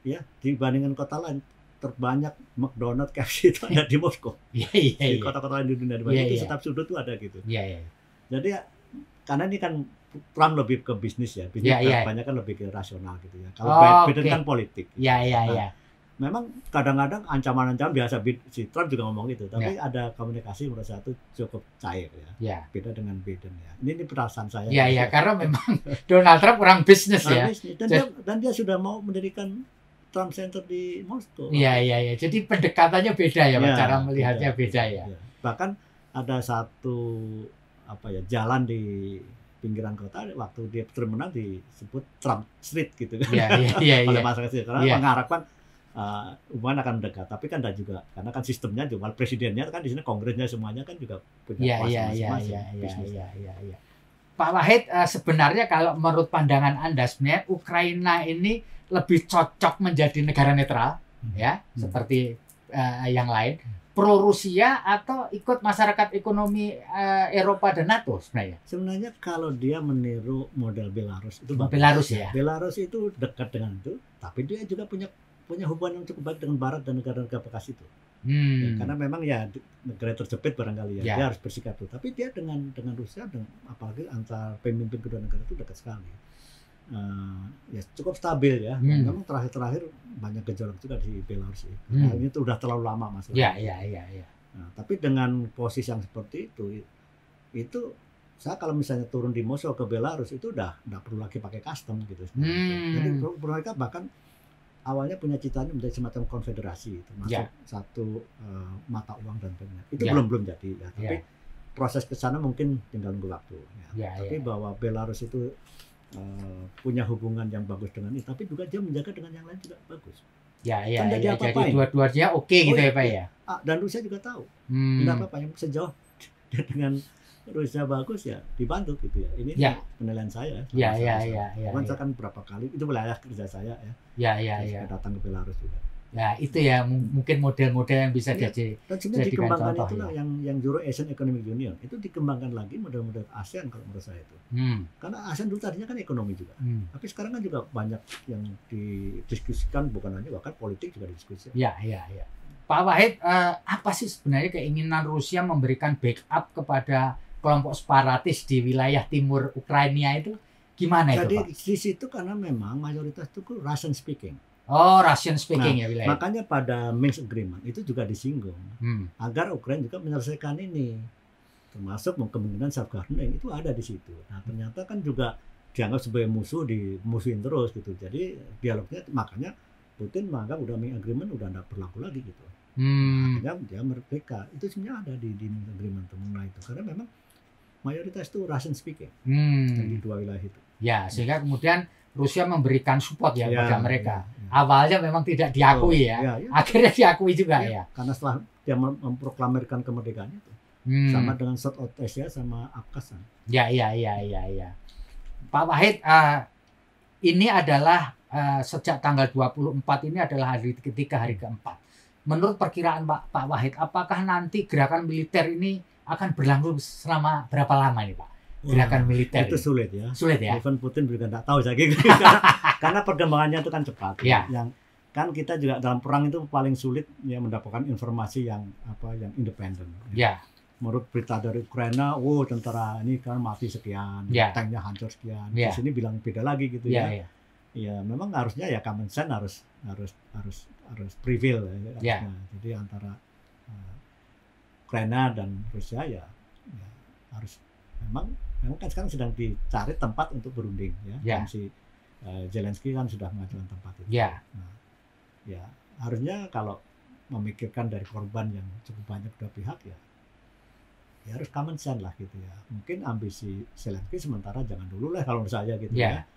ya dibandingkan kota lain terbanyak McDonald, KFC itu ada di Moskow. Di kota-kota lain di dunia itu setiap sudut tuh ada gitu. Jadi karena ini kan Trump lebih ke bisnis ya, banyak kan lebih ke rasional gitu ya. Kalau Biden kan politik. Memang kadang-kadang ancaman-ancaman biasa si Trump juga ngomong gitu, tapi ada komunikasi menurut saya itu cukup cair ya. Beda dengan Biden ya. Ini perasaan saya. Karena memang Donald Trump orang bisnis ya. Dan dia sudah mau mendirikan Trump Center di Moskow. Jadi pendekatannya beda ya, cara melihatnya beda ya. Bahkan ada satu jalan di pinggiran kota waktu dia terminal disebut Trump Street gitu kan. Pada masa itu karena mengharapkan hubungan akan mendekat, tapi kan ada juga karena kan sistemnya juga presidennya kan di sini, kongresnya semuanya kan juga punya kuasa masing-masing. Pak Wahid, sebenarnya kalau menurut pandangan Anda sebenarnya Ukraina ini lebih cocok menjadi negara netral seperti yang lain, pro Rusia atau ikut masyarakat ekonomi Eropa dan NATO sebenarnya? Sebenarnya kalau dia meniru model Belarus itu Belarus ya. Belarus itu dekat dengan itu, tapi dia juga punya hubungan yang cukup baik dengan Barat dan negara-negara bekas itu. Karena memang negara terjepit barangkali dia harus bersikap itu. Tapi dia dengan Rusia, apalagi antar pemimpin kedua negara itu dekat sekali. Cukup stabil ya. Memang terakhir banyak gejolak juga di Belarus. Nah, ini tuh udah terlalu lama masalah. Nah, tapi dengan posisi yang seperti itu saya kalau misalnya turun di Moskow ke Belarus itu udah nggak perlu lagi pakai custom gitu. Jadi mereka bahkan awalnya punya cita-cita menjadi semacam konfederasi, termasuk satu mata uang dan sebagainya. Itu belum jadi ya, tapi proses ke sana mungkin tinggal nunggu waktu. Ya. Tapi bahwa Belarus itu punya hubungan yang bagus dengan ini, tapi juga dia menjaga dengan yang lain juga bagus. Kan jadi dua-duanya oke gitu ya Pak ya. Dan Rusia juga tahu. Tidak apa-apa, yang sejauh dengan Rusia bagus ya dibantu gitu ya. Ini penilaian saya. Kan berapa kali itu wilayah kerja saya ya. Saya datang ke Belarus juga. Ya itu ya mungkin model-model yang bisa dan sebenarnya dikembangkan itulah yang Euro-Asian Economic Union itu dikembangkan lagi model-model ASEAN kalau menurut saya itu. Karena ASEAN dulu tadinya kan ekonomi juga. Tapi sekarang kan juga banyak yang didiskusikan, bukan hanya bahkan politik juga didiskusikan. Ya. Pak Wahid, apa sih sebenarnya keinginan Rusia memberikan backup kepada kelompok separatis di wilayah timur Ukraina itu gimana itu Pak? Jadi di situ karena memang mayoritas itu Russian speaking. Oh, Russian speaking ya wilayah. Makanya pada Minsk Agreement itu juga disinggung agar Ukraina juga menyelesaikan ini, termasuk kemungkinan self governing itu ada di situ. Nah ternyata kan juga dianggap sebagai dimusuhin terus gitu. Jadi dialognya makanya Putin menganggap udah Minsk Agreement udah tidak berlaku lagi gitu. Akhirnya dia merdeka. Itu sebenarnya ada di Minsk Agreement mengenai itu karena memang mayoritas itu Russian speaking di dua wilayah itu. Ya sehingga kemudian Rusia memberikan support kepada mereka. Awalnya memang tidak diakui akhirnya diakui juga ya. Karena setelah dia memproklamirkan kemerdekaannya itu sama dengan South Ossetia sama Abkhazia. Ya. Pak Wahid, ini adalah sejak tanggal 24 ini adalah hari ketiga, hari keempat. Menurut perkiraan Pak Wahid, apakah nanti gerakan militer ini akan berlangsung selama berapa lama nih Pak? Gerakan militer itu sulit ya. Even Putin juga tidak tahu saya gitu. karena perkembangannya itu kan cepat. Yang kan kita juga dalam perang itu paling sulit ya mendapatkan informasi yang independen. Menurut berita dari Ukraina, tentara ini kan mati sekian, tanknya hancur sekian. Di sini bilang beda lagi gitu ya. Ya memang harusnya ya common sense harus prevail ya. Jadi antara Ukraina dan Rusia ya harus memang kan sekarang sedang dicari tempat untuk berunding ya. Dan si Zelensky kan sudah mengajukan tempat itu. Ya harusnya kalau memikirkan dari korban yang cukup banyak dua pihak ya harus common sense lah gitu ya. Mungkin ambisi Zelensky sementara jangan dulu lah kalau menurut saya gitu ya.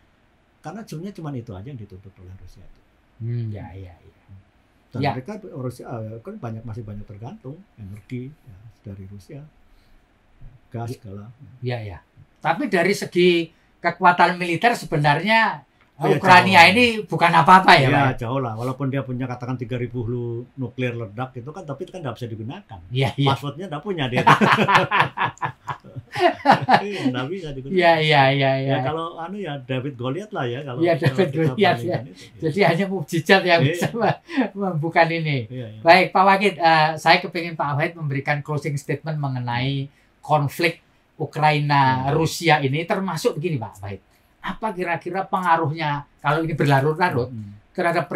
Karena sebenarnya cuma itu aja yang dituntut oleh Rusia itu. Dan mereka Rusia kan masih banyak tergantung energi dari Rusia. Gas segala. Tapi dari segi kekuatan militer sebenarnya Ukraina ini bukan apa-apa ya Pak? Jauh lah. Walaupun dia punya katakan 3.000 hulu nuklir ledak itu kan, tapi itu kan nggak bisa digunakan. Passwordnya nggak punya dia. Nggak bisa digunakan. Ya kalau David Goliath lah ya. David Goliath ya. Jadi hanya mukjizat yang bisa membuka ini. Baik Pak Wahid, saya kepingin Pak Wahid memberikan closing statement mengenai konflik Ukraina Rusia ini, termasuk begini Pak Wahid. Apa kira-kira pengaruhnya kalau ini berlarut-larut terhadap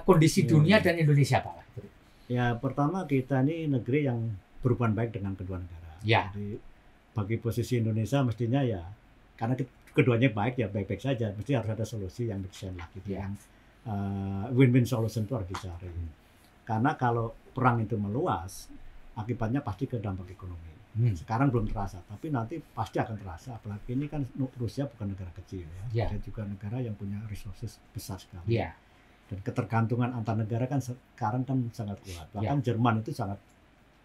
kondisi dunia dan Indonesia Pak? Ya pertama kita ini negeri yang berhubungan baik dengan kedua negara. Jadi bagi posisi Indonesia mestinya ya karena keduanya baik ya baik-baik saja. Mesti harus ada solusi yang make sense lah gitu. Yang win-win solution itu harus dicari. Karena kalau perang itu meluas akibatnya pasti ke dampak ekonomi. Sekarang belum terasa, tapi nanti pasti akan terasa. Apalagi ini kan Rusia bukan negara kecil ya. Dia juga negara yang punya resources besar sekali. Dan ketergantungan antar negara kan sekarang kan sangat kuat. Bahkan Jerman itu sangat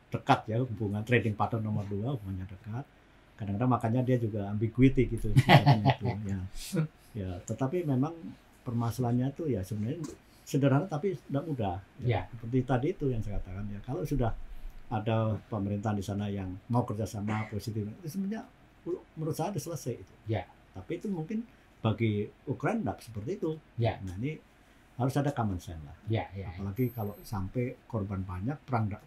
dekat ya, hubungan trading partner nomor 2 hubungannya dekat. Kadang-kadang makanya dia juga ambiguity gitu. Tetapi memang permasalahannya itu ya sebenarnya sederhana tapi tidak mudah. Seperti tadi itu yang saya katakan ya, kalau sudah ada pemerintahan di sana yang mau kerjasama positif, itu sebenarnya menurut saya sudah selesai itu. Tapi itu mungkin bagi Ukraina tidak seperti itu. Nah ini harus ada common sense lah. Apalagi kalau sampai korban banyak, perang tidak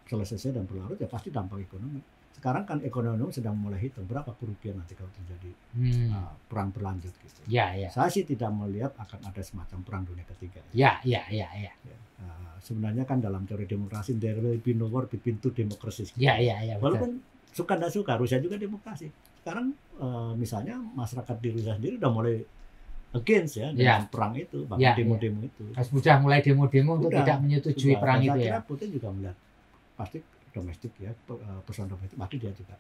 selesai dan berlarut ya pasti dampak ekonomi. Sekarang kan ekonomi sedang mulai hitung berapa kerugian nanti kalau terjadi perang berlanjut gitu. Saya sih tidak melihat akan ada semacam perang dunia ketiga. Sebenarnya kan dalam teori demokrasi there will be no war between two democracies. Walaupun suka tidak suka Rusia juga demokrasi. Sekarang misalnya masyarakat di Rusia sendiri udah mulai against ya dengan perang itu, bahkan demo-demo itu. Sudah mulai demo-demo untuk tidak menyetujui perang itu ya. Putin juga melihat pasti domestik ya, persoalan domestik, pasti dia juga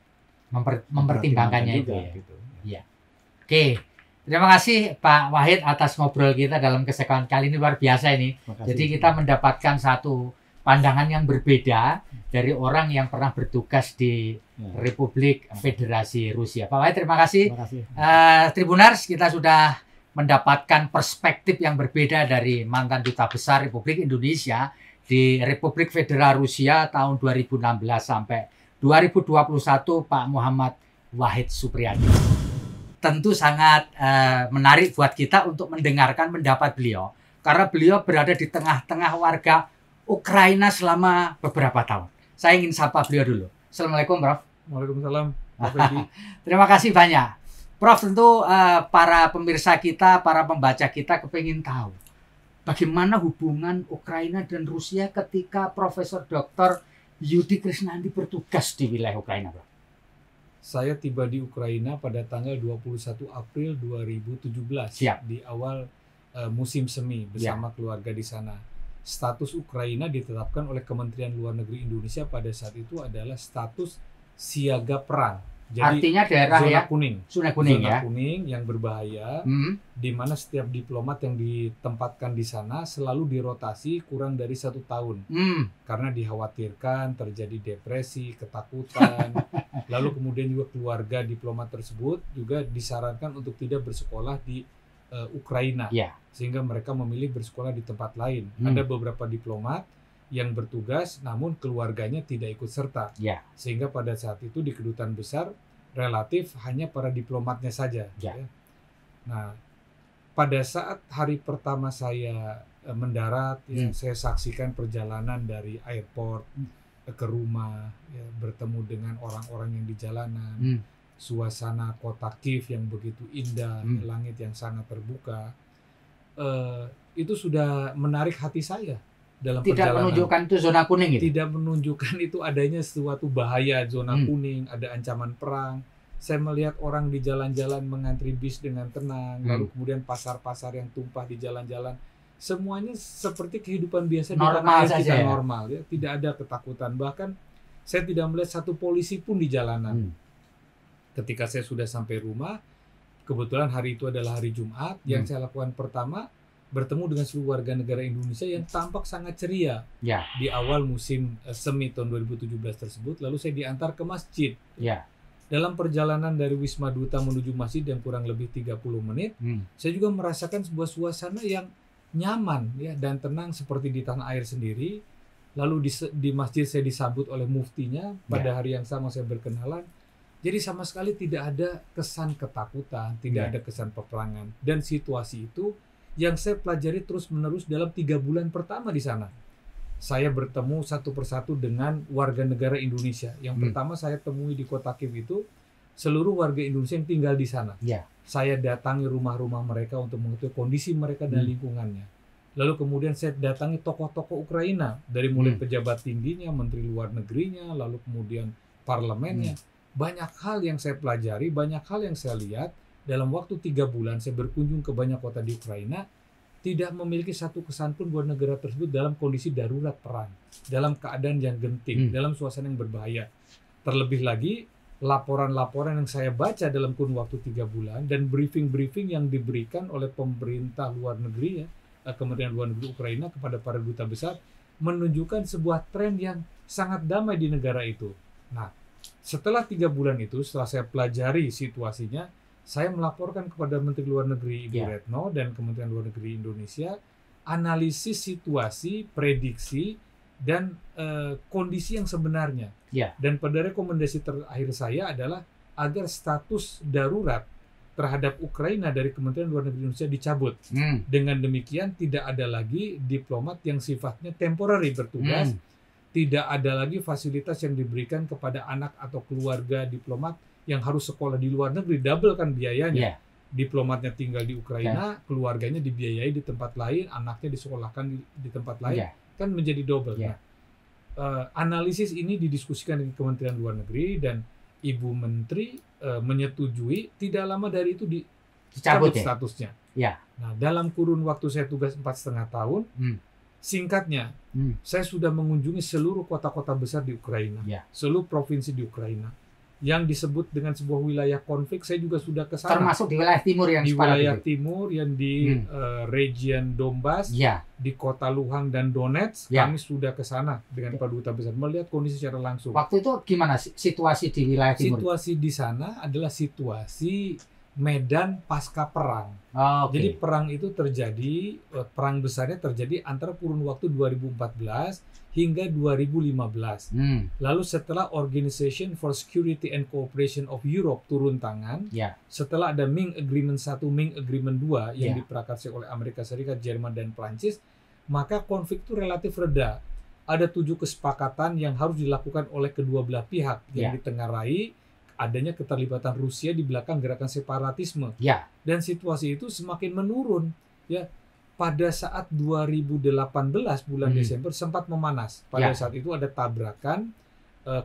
mempertimbangkannya itu ya. Gitu. Ya. Oke. Terima kasih Pak Wahid atas ngobrol kita dalam kesempatan kali ini, luar biasa ini. Jadi kita mendapatkan satu pandangan yang berbeda dari orang yang pernah bertugas di Republik Federasi Rusia. Pak Wahid, terima kasih. Tribuners, kita sudah mendapatkan perspektif yang berbeda dari mantan duta besar Republik Indonesia di Republik Federal Rusia tahun 2016 sampai 2021, Pak Muhammad Wahid Supriyadi. Tentu sangat menarik buat kita untuk mendengarkan pendapat beliau, karena beliau berada di tengah-tengah warga Ukraina selama beberapa tahun. Saya ingin sapa beliau dulu. Assalamualaikum, Prof. Waalaikumsalam, Prof. Terima kasih banyak. Prof, tentu para pemirsa kita, para pembaca kita kepingin tahu bagaimana hubungan Ukraina dan Rusia ketika Profesor Dr. Yudi Krisnandi bertugas di wilayah Ukraina, Prof. Saya tiba di Ukraina pada tanggal 21 April 2017. Siap. Di awal musim semi bersama keluarga di sana. Status Ukraina ditetapkan oleh Kementerian Luar Negeri Indonesia pada saat itu adalah status siaga perang. Jadi artinya daerah zona ya kuning. Zona kuning zona ya. kuning yang berbahaya, di mana setiap diplomat yang ditempatkan di sana selalu dirotasi kurang dari 1 tahun. Karena dikhawatirkan terjadi depresi, ketakutan. Lalu kemudian juga keluarga diplomat tersebut juga disarankan untuk tidak bersekolah di Ukraina, sehingga mereka memilih bersekolah di tempat lain. Ada beberapa diplomat yang bertugas, namun keluarganya tidak ikut serta, sehingga pada saat itu di kedutaan besar relatif hanya para diplomatnya saja. Nah, pada saat hari pertama saya mendarat, saya saksikan perjalanan dari airport ke rumah, bertemu dengan orang-orang yang di jalanan. Suasana kota Kiev yang begitu indah, langit yang sangat terbuka, itu sudah menarik hati saya dalam tidak perjalanan. Menunjukkan itu zona kuning gitu? Tidak menunjukkan itu adanya suatu bahaya zona kuning, ada ancaman perang. Saya melihat orang di jalan-jalan mengantri bis dengan tenang, lalu kemudian pasar-pasar yang tumpah di jalan-jalan. Semuanya seperti kehidupan biasa di tanah air kita, normal ya, tidak ada ketakutan. Bahkan saya tidak melihat satu polisi pun di jalanan. Ketika saya sudah sampai rumah, kebetulan hari itu adalah hari Jumat, yang saya lakukan pertama, bertemu dengan seluruh warga negara Indonesia yang tampak sangat ceria di awal musim semi tahun 2017 tersebut. Lalu saya diantar ke masjid. Dalam perjalanan dari Wisma Duta menuju masjid yang kurang lebih 30 menit, saya juga merasakan sebuah suasana yang nyaman ya, dan tenang seperti di tanah air sendiri. Lalu di masjid saya disambut oleh muftinya. Pada hari yang sama saya berkenalan. Jadi sama sekali tidak ada kesan ketakutan, tidak ada kesan peperangan. Dan situasi itu yang saya pelajari terus-menerus dalam 3 bulan pertama di sana. Saya bertemu satu persatu dengan warga negara Indonesia. Yang pertama saya temui di kota Kiev itu seluruh warga Indonesia yang tinggal di sana. Saya datangi rumah-rumah mereka untuk mengetahui kondisi mereka dan lingkungannya. Lalu kemudian saya datangi tokoh-tokoh Ukraina, dari mulai pejabat tingginya, menteri luar negerinya, lalu kemudian parlemennya. Banyak hal yang saya pelajari, banyak hal yang saya lihat. Dalam waktu 3 bulan saya berkunjung ke banyak kota di Ukraina, tidak memiliki satu kesan pun bahwa negara tersebut dalam kondisi darurat perang, dalam keadaan yang genting, dalam suasana yang berbahaya. Terlebih lagi, laporan-laporan yang saya baca dalam kurun waktu 3 bulan dan briefing-briefing yang diberikan oleh pemerintah luar negeri, Kementerian Luar Negeri Ukraina kepada para duta besar, menunjukkan sebuah tren yang sangat damai di negara itu. Nah, setelah 3 bulan itu, setelah saya pelajari situasinya, saya melaporkan kepada Menteri Luar Negeri Ibu Retno dan Kementerian Luar Negeri Indonesia analisis situasi, prediksi, dan kondisi yang sebenarnya. Dan pada rekomendasi terakhir saya adalah agar status darurat terhadap Ukraina dari Kementerian Luar Negeri Indonesia dicabut. Dengan demikian tidak ada lagi diplomat yang sifatnya temporary bertugas. Tidak ada lagi fasilitas yang diberikan kepada anak atau keluarga diplomat yang harus sekolah di luar negeri, double kan biayanya. Diplomatnya tinggal di Ukraina, keluarganya dibiayai di tempat lain, anaknya disekolahkan di tempat lain, kan menjadi double. Nah, analisis ini didiskusikan dengan Kementerian Luar Negeri dan Ibu Menteri menyetujui. Tidak lama dari itu Dicabut ya? statusnya. Ya. Nah, dalam kurun waktu saya tugas 4,5 tahun, singkatnya, saya sudah mengunjungi seluruh kota-kota besar di Ukraina, Ya. seluruh provinsi di Ukraina. Yang disebut dengan sebuah wilayah konflik, saya juga sudah ke sana. Termasuk di wilayah timur yang di separat wilayah itu. timur yang di region Donbas, Ya. di kota Luhansk dan Donetsk, Ya. kami sudah ke sana dengan Pak Duta Besar melihat kondisi secara langsung. Waktu itu gimana situasi di wilayah timur? Situasi di sana adalah situasi medan pasca perang. Oh, oke. Jadi perang itu terjadi, perang besarnya terjadi antara kurun waktu 2014 hingga 2015. Lalu setelah Organization for Security and Cooperation of Europe turun tangan, Ya. setelah ada Minsk Agreement 1, Minsk Agreement 2 yang Ya. diprakarsai oleh Amerika Serikat, Jerman, dan Prancis, maka konflik itu relatif reda. Ada 7 kesepakatan yang harus dilakukan oleh kedua belah pihak yang Ya. ditengarai adanya keterlibatan Rusia di belakang gerakan separatisme. Ya. Dan situasi itu semakin menurun. Ya, pada saat 2018 bulan Desember sempat memanas. Pada Ya. saat itu ada tabrakan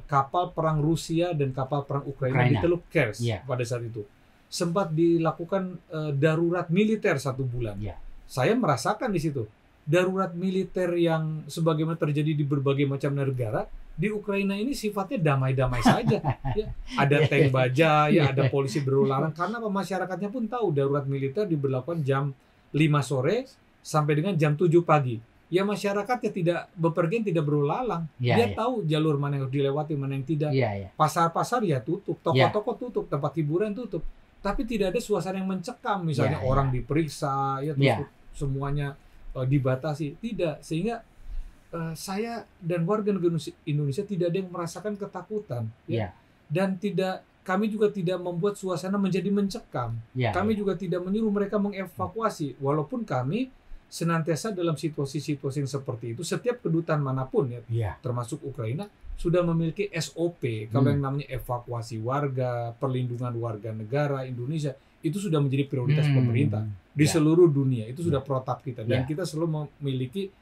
kapal perang Rusia dan kapal perang Ukraina di Teluk Kerch. Ya. Pada saat itu sempat dilakukan darurat militer 1 bulan. Ya. Saya merasakan di situ darurat militer yang sebagaimana terjadi di berbagai macam negara. Di Ukraina ini sifatnya damai-damai saja. Ya. Ada tank baja, ya, ada polisi berlalu lalang. Karena masyarakatnya pun tahu darurat militer diberlakukan jam 5 sore sampai dengan jam 7 pagi. Ya, masyarakatnya tidak bepergian, tidak berlalu lalang. Ya, Dia ya. tahu jalur mana yang harus dilewati, mana yang tidak. Ya, ya. Pasar-pasar ya tutup, toko-toko tutup, tempat hiburan tutup. Tapi tidak ada suasana yang mencekam. Misalnya Ya, orang ya. diperiksa, ya terus Ya. semuanya dibatasi. Tidak, sehingga saya dan warga negara Indonesia tidak ada yang merasakan ketakutan, Ya. dan kami juga tidak membuat suasana menjadi mencekam. Ya, Kami ya. juga tidak menyuruh mereka mengevakuasi, walaupun kami senantiasa dalam situasi-situasi yang seperti itu. Setiap kedutaan manapun, ya, Ya. termasuk Ukraina, sudah memiliki SOP kalau yang namanya evakuasi warga, perlindungan warga negara Indonesia. Itu sudah menjadi prioritas pemerintah di Ya. seluruh dunia. Itu sudah protap kita, dan Ya. kita selalu memiliki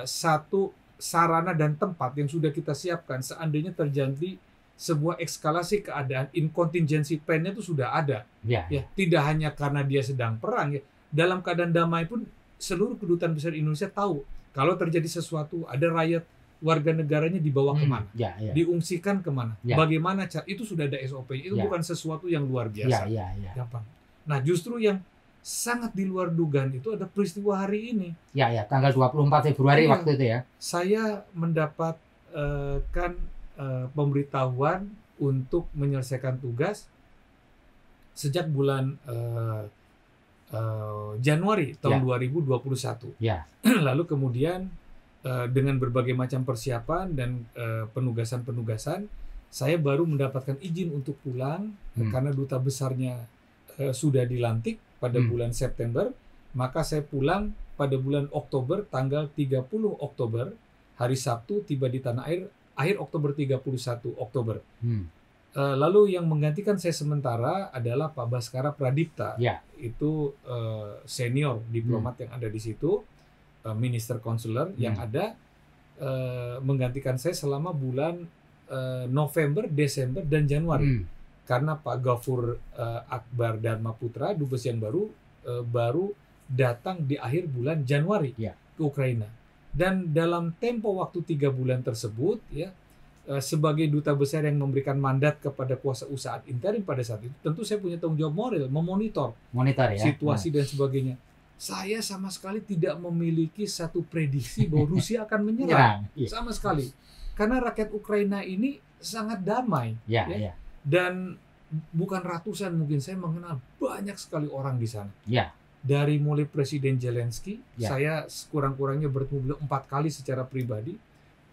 satu sarana dan tempat yang sudah kita siapkan seandainya terjadi sebuah eskalasi keadaan. Contingency plan-nya itu sudah ada. Ya. Ya, tidak hanya karena dia sedang perang, ya. Dalam keadaan damai pun seluruh kedutaan besar Indonesia tahu kalau terjadi sesuatu, ada rakyat warga negaranya dibawa kemana, Ya, ya. diungsikan kemana, Ya. bagaimana cara, itu sudah ada SOP. Itu Ya. bukan sesuatu yang luar Ya, biasa. ya, ya. Gampang. Nah, justru yang sangat di luar dugaan itu ada peristiwa hari ini. Ya, ya. Tanggal 24 Februari Iya. waktu itu ya. Saya mendapat pemberitahuan untuk menyelesaikan tugas sejak bulan Januari tahun 2021. Ya. Lalu kemudian dengan berbagai macam persiapan dan penugasan-penugasan, saya baru mendapatkan izin untuk pulang karena duta besarnya sudah dilantik pada bulan September. Maka saya pulang pada bulan Oktober, tanggal 30 Oktober, hari Sabtu, tiba di tanah air, akhir Oktober, 31 Oktober. Lalu yang menggantikan saya sementara adalah Pak Baskara Pradipta. Ya. Itu senior diplomat yang ada di situ, minister consular yang ada, menggantikan saya selama bulan November, Desember, dan Januari. Karena Pak Gafur Akbar Dharma Putra, dubes yang baru datang di akhir bulan Januari ke Ukraina. Dan dalam tempo waktu 3 bulan tersebut, ya, sebagai duta besar yang memberikan mandat kepada kuasa usaha interim pada saat itu, tentu saya punya tanggung jawab moral, memonitor ya. situasi dan sebagainya. Saya sama sekali tidak memiliki satu prediksi bahwa Rusia akan menyerang. Sama sekali. Karena rakyat Ukraina ini sangat damai. Ya. Dan bukan ratusan, mungkin saya mengenal banyak sekali orang di sana. Ya. Dari mulai Presiden Zelensky, Ya. saya kurang-kurangnya bertemu beliau 4 kali secara pribadi.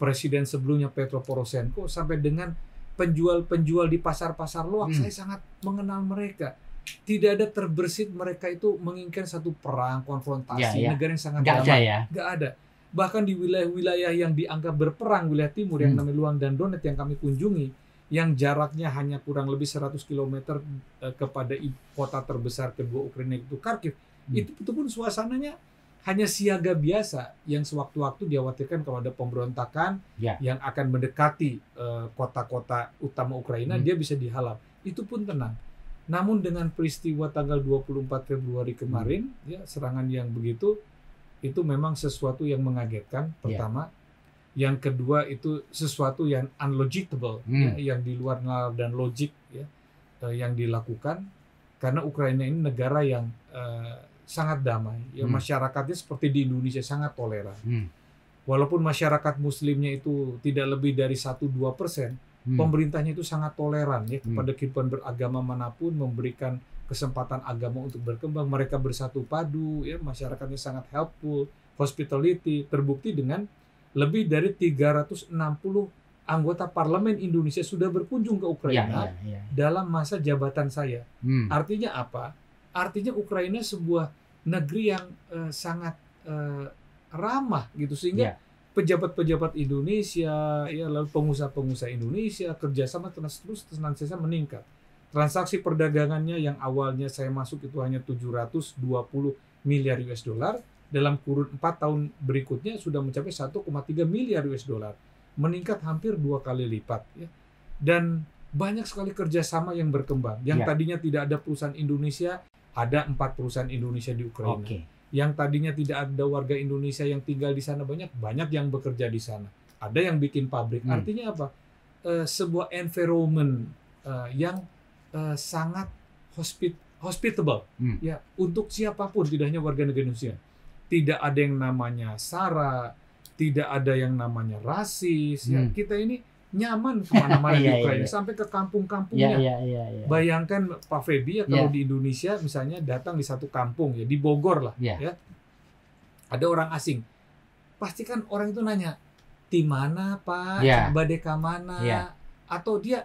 Presiden sebelumnya Petro Poroshenko, sampai dengan penjual-penjual di pasar-pasar loak, saya sangat mengenal mereka. Tidak ada terbersit mereka itu menginginkan satu perang, konfrontasi, negara yang sangat damai. Nggak ada. Bahkan di wilayah-wilayah yang dianggap berperang, wilayah timur yang namanya Luhansk dan Donetsk yang kami kunjungi, yang jaraknya hanya kurang lebih 100 km kepada kota terbesar kedua Ukraina itu Kharkiv, itu pun suasananya hanya siaga biasa yang sewaktu-waktu dikhawatirkan kalau ada pemberontakan yang akan mendekati kota-kota utama Ukraina, dia bisa dihalau. Itu pun tenang. Namun dengan peristiwa tanggal 24 Februari kemarin, ya serangan yang begitu, itu memang sesuatu yang mengagetkan. Pertama, yang kedua itu sesuatu yang unlogical, ya, yang di luar nalar dan logik, ya, yang dilakukan. Karena Ukraina ini negara yang sangat damai, ya, masyarakatnya seperti di Indonesia sangat toleran. Walaupun masyarakat Muslimnya itu tidak lebih dari 1-2%, pemerintahnya itu sangat toleran, ya, kepada kehidupan beragama manapun, memberikan kesempatan agama untuk berkembang. Mereka bersatu padu, ya, masyarakatnya sangat helpful, hospitality, terbukti dengan lebih dari 360 anggota parlemen Indonesia sudah berkunjung ke Ukraina dalam masa jabatan saya. Artinya apa? Artinya Ukraina sebuah negeri yang sangat ramah gitu, sehingga pejabat-pejabat Indonesia, ya, lalu pengusaha-pengusaha Indonesia kerjasama terus senantiasa meningkat. Transaksi perdagangannya yang awalnya saya masuk itu hanya 720 miliar US dollar, dalam kurun 4 tahun berikutnya sudah mencapai 1,3 miliar US dollar, meningkat hampir 2 kali lipat, ya. Dan banyak sekali kerjasama yang berkembang. Yang tadinya tidak ada perusahaan Indonesia, ada 4 perusahaan Indonesia di Ukraina. Yang tadinya tidak ada warga Indonesia yang tinggal di sana, banyak yang bekerja di sana. Ada yang bikin pabrik. Artinya apa? Sebuah environment yang sangat hospitable, ya, untuk siapapun, tidak hanya warga negara Indonesia. Tidak ada yang namanya sara, tidak ada yang namanya rasis. Ya, kita ini nyaman kemana-mana di Ukraina, sampai ke kampung-kampungnya. Bayangkan Pak Feby, ya, kalau di Indonesia misalnya datang di satu kampung, ya, di Bogor lah, ya, ada orang asing, pasti kan orang itu nanya, di mana Pak, badeka mana, atau dia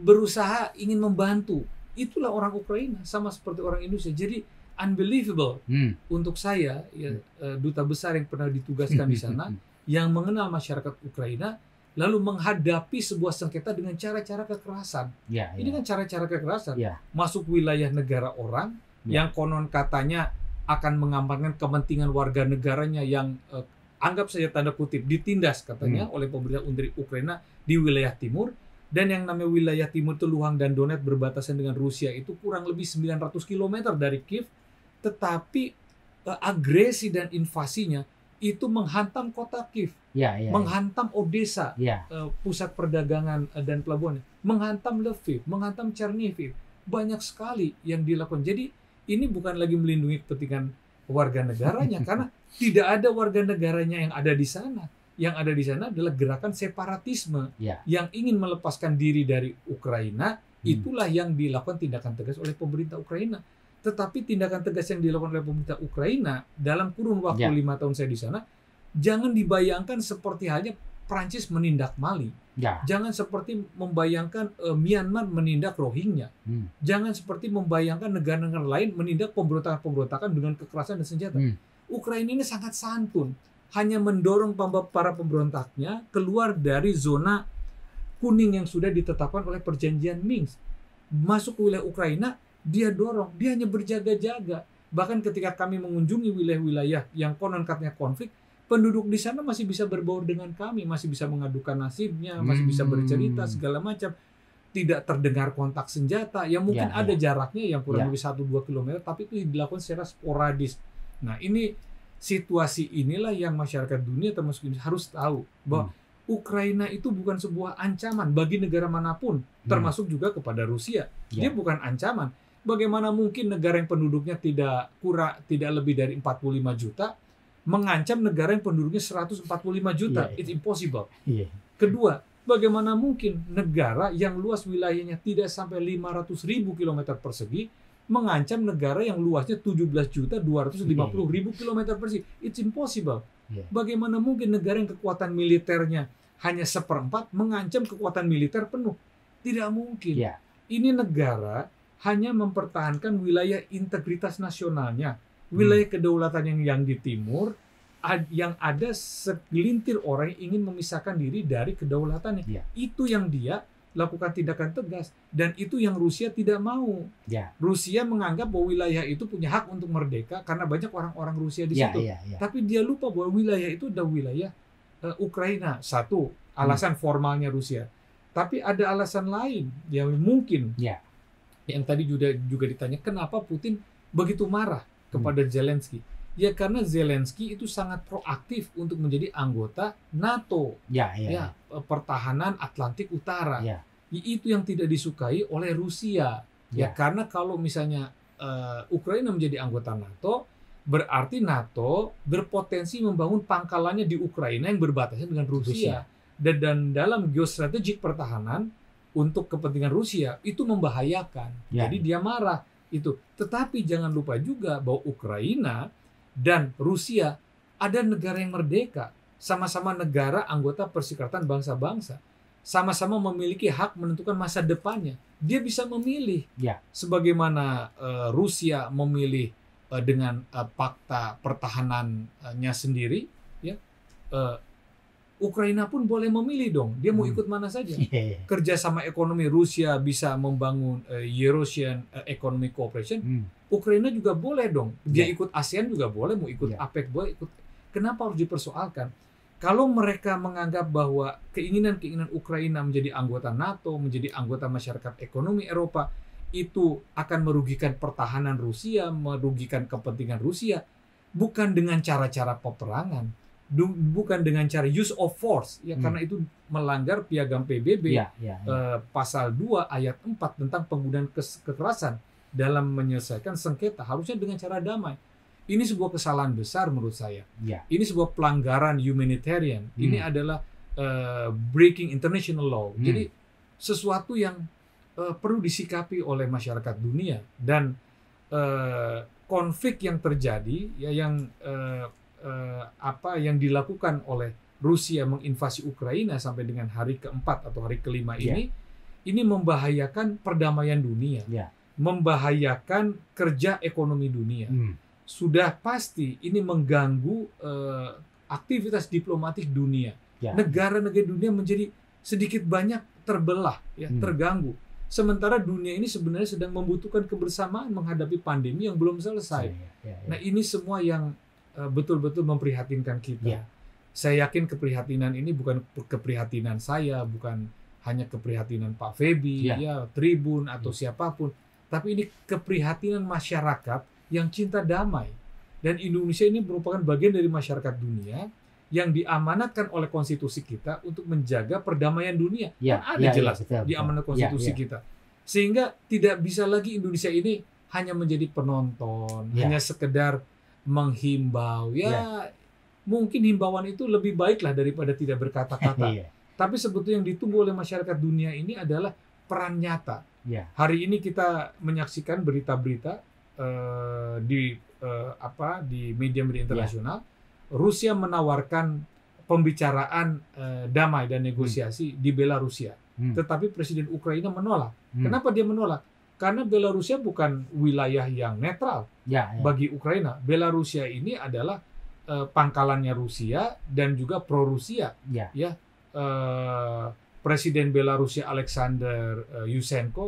berusaha ingin membantu. Itulah orang Ukraina, sama seperti orang Indonesia. Jadi unbelievable untuk saya, ya, duta besar yang pernah ditugaskan di sana, yang mengenal masyarakat Ukraina, lalu menghadapi sebuah sengketa dengan cara-cara kekerasan. Ini kan cara-cara kekerasan. Masuk wilayah negara orang, yang konon katanya akan mengamankan kepentingan warga negaranya yang anggap saja tanda kutip ditindas katanya oleh pemerintah Ukraina di wilayah timur. Dan yang namanya wilayah timur itu Luhansk dan Donetsk berbatasan dengan Rusia itu kurang lebih 900 km dari Kiev. Tetapi agresi dan invasinya itu menghantam kota Kiev, menghantam Odessa, pusat perdagangan dan pelabuhan, menghantam Lviv, menghantam Chernihiv. Banyak sekali yang dilakukan. Jadi ini bukan lagi melindungi kepentingan warga negaranya, karena tidak ada warga negaranya yang ada di sana. Yang ada di sana adalah gerakan separatisme yang ingin melepaskan diri dari Ukraina. Itulah yang dilakukan tindakan tegas oleh pemerintah Ukraina. Tetapi tindakan tegas yang dilakukan oleh pemerintah Ukraina dalam kurun waktu 5 tahun saya di sana, jangan dibayangkan seperti halnya Prancis menindak Mali. Jangan seperti membayangkan Myanmar menindak Rohingya. Jangan seperti membayangkan negara-negara lain menindak pemberontakan-pemberontakan dengan kekerasan dan senjata. Ukraina ini sangat santun, hanya mendorong para pemberontaknya keluar dari zona kuning yang sudah ditetapkan oleh perjanjian Minsk. Masuk ke wilayah Ukraina, dia dorong, dia hanya berjaga-jaga. Bahkan ketika kami mengunjungi wilayah-wilayah yang konon katanya konflik, penduduk di sana masih bisa berbaur dengan kami, masih bisa mengadukan nasibnya, masih bisa bercerita segala macam. Tidak terdengar kontak senjata, yang mungkin ada jaraknya yang kurang lebih 1-2 km, tapi itu dilakukan secara sporadis. Nah, ini situasi inilah yang masyarakat dunia termasuk Indonesia harus tahu bahwa Ukraina itu bukan sebuah ancaman bagi negara manapun, termasuk juga kepada Rusia. Dia bukan ancaman. Bagaimana mungkin negara yang penduduknya tidak lebih dari 45 juta mengancam negara yang penduduknya 145 juta? It's impossible. Kedua, bagaimana mungkin negara yang luas wilayahnya tidak sampai 500.000 km persegi mengancam negara yang luasnya 17.250.000 km persegi? It's impossible. Bagaimana mungkin negara yang kekuatan militernya hanya 1/4 mengancam kekuatan militer penuh? Tidak mungkin. Ini negara hanya mempertahankan wilayah integritas nasionalnya, wilayah kedaulatan yang di timur, yang ada segelintir orang yang ingin memisahkan diri dari kedaulatannya. Itu yang dia lakukan tindakan tegas, dan itu yang Rusia tidak mau. Rusia menganggap bahwa wilayah itu punya hak untuk merdeka karena banyak orang-orang Rusia di situ. Tapi dia lupa bahwa wilayah itu adalah wilayah Ukraina. Satu, alasan formalnya Rusia. Tapi ada alasan lain yang mungkin yang tadi juga ditanya kenapa Putin begitu marah kepada Zelensky. Ya karena Zelensky itu sangat proaktif untuk menjadi anggota NATO, pertahanan Atlantik Utara. Itu yang tidak disukai oleh Rusia. Ya karena kalau misalnya Ukraina menjadi anggota NATO, berarti NATO berpotensi membangun pangkalannya di Ukraina yang berbatasan dengan Rusia. Dan dalam geostrategik pertahanan untuk kepentingan Rusia itu membahayakan. Jadi dia marah itu. Tetapi jangan lupa juga bahwa Ukraina dan Rusia ada negara yang merdeka, sama-sama negara anggota Perserikatan Bangsa-Bangsa, sama-sama memiliki hak menentukan masa depannya. Dia bisa memilih, sebagaimana Rusia memilih dengan fakta pertahanannya sendiri, ya. Ukraina pun boleh memilih dong, dia mau ikut mana saja. Kerjasama ekonomi Rusia bisa membangun Eurasian Economic Cooperation, Ukraina juga boleh dong, dia ikut ASEAN juga boleh, mau ikut APEC boleh ikut. Kenapa harus dipersoalkan? Kalau mereka menganggap bahwa keinginan Ukraina menjadi anggota NATO, menjadi anggota masyarakat ekonomi Eropa, itu akan merugikan pertahanan Rusia, merugikan kepentingan Rusia, bukan dengan cara-cara peperangan, bukan dengan cara use of force, ya karena itu melanggar Piagam PBB pasal 2 ayat 4 tentang penggunaan kekerasan dalam menyelesaikan sengketa, harusnya dengan cara damai. Ini sebuah kesalahan besar menurut saya. Ini sebuah pelanggaran humanitarian. Ini adalah breaking international law. Jadi sesuatu yang perlu disikapi oleh masyarakat dunia, dan konflik yang terjadi yang dilakukan oleh Rusia menginvasi Ukraina sampai dengan hari keempat atau hari kelima ini membahayakan perdamaian dunia, membahayakan kerja ekonomi dunia. Sudah pasti ini mengganggu aktivitas diplomatik dunia. Negara-negara dunia menjadi sedikit banyak terbelah, terganggu. Sementara dunia ini sebenarnya sedang membutuhkan kebersamaan menghadapi pandemi yang belum selesai. Nah, ini semua yang betul-betul memprihatinkan kita. Saya yakin keprihatinan ini bukan keprihatinan saya, bukan hanya keprihatinan Pak Feby, Tribun atau siapapun, tapi ini keprihatinan masyarakat yang cinta damai. Dan Indonesia ini merupakan bagian dari masyarakat dunia yang diamanatkan oleh konstitusi kita untuk menjaga perdamaian dunia. Ada jelas di amanat konstitusi kita. Sehingga tidak bisa lagi Indonesia ini hanya menjadi penonton, hanya sekedar menghimbau. Mungkin himbauan itu lebih baiklah daripada tidak berkata-kata. Tapi sebetulnya yang ditunggu oleh masyarakat dunia ini adalah peran nyata. Hari ini kita menyaksikan berita-berita di media-media internasional, Rusia menawarkan pembicaraan damai dan negosiasi di Belarusia, tetapi Presiden Ukraina menolak. Kenapa dia menolak? Karena Belarusia bukan wilayah yang netral bagi Ukraina. Belarusia ini adalah pangkalannya Rusia dan juga pro-Rusia. Presiden Belarusia Alexander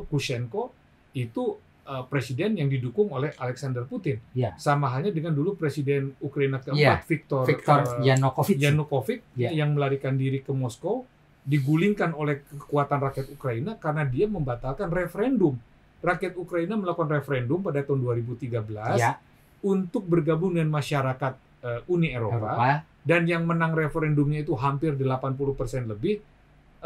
Kushenko itu presiden yang didukung oleh Alexander Putin. Sama halnya dengan dulu presiden Ukraina keempat Viktor Yanukovych yang melarikan diri ke Moskow, digulingkan oleh kekuatan rakyat Ukraina karena dia membatalkan referendum. Rakyat Ukraina melakukan referendum pada tahun 2013 untuk bergabung dengan masyarakat Uni Eropa, dan yang menang referendumnya itu hampir 80% lebih.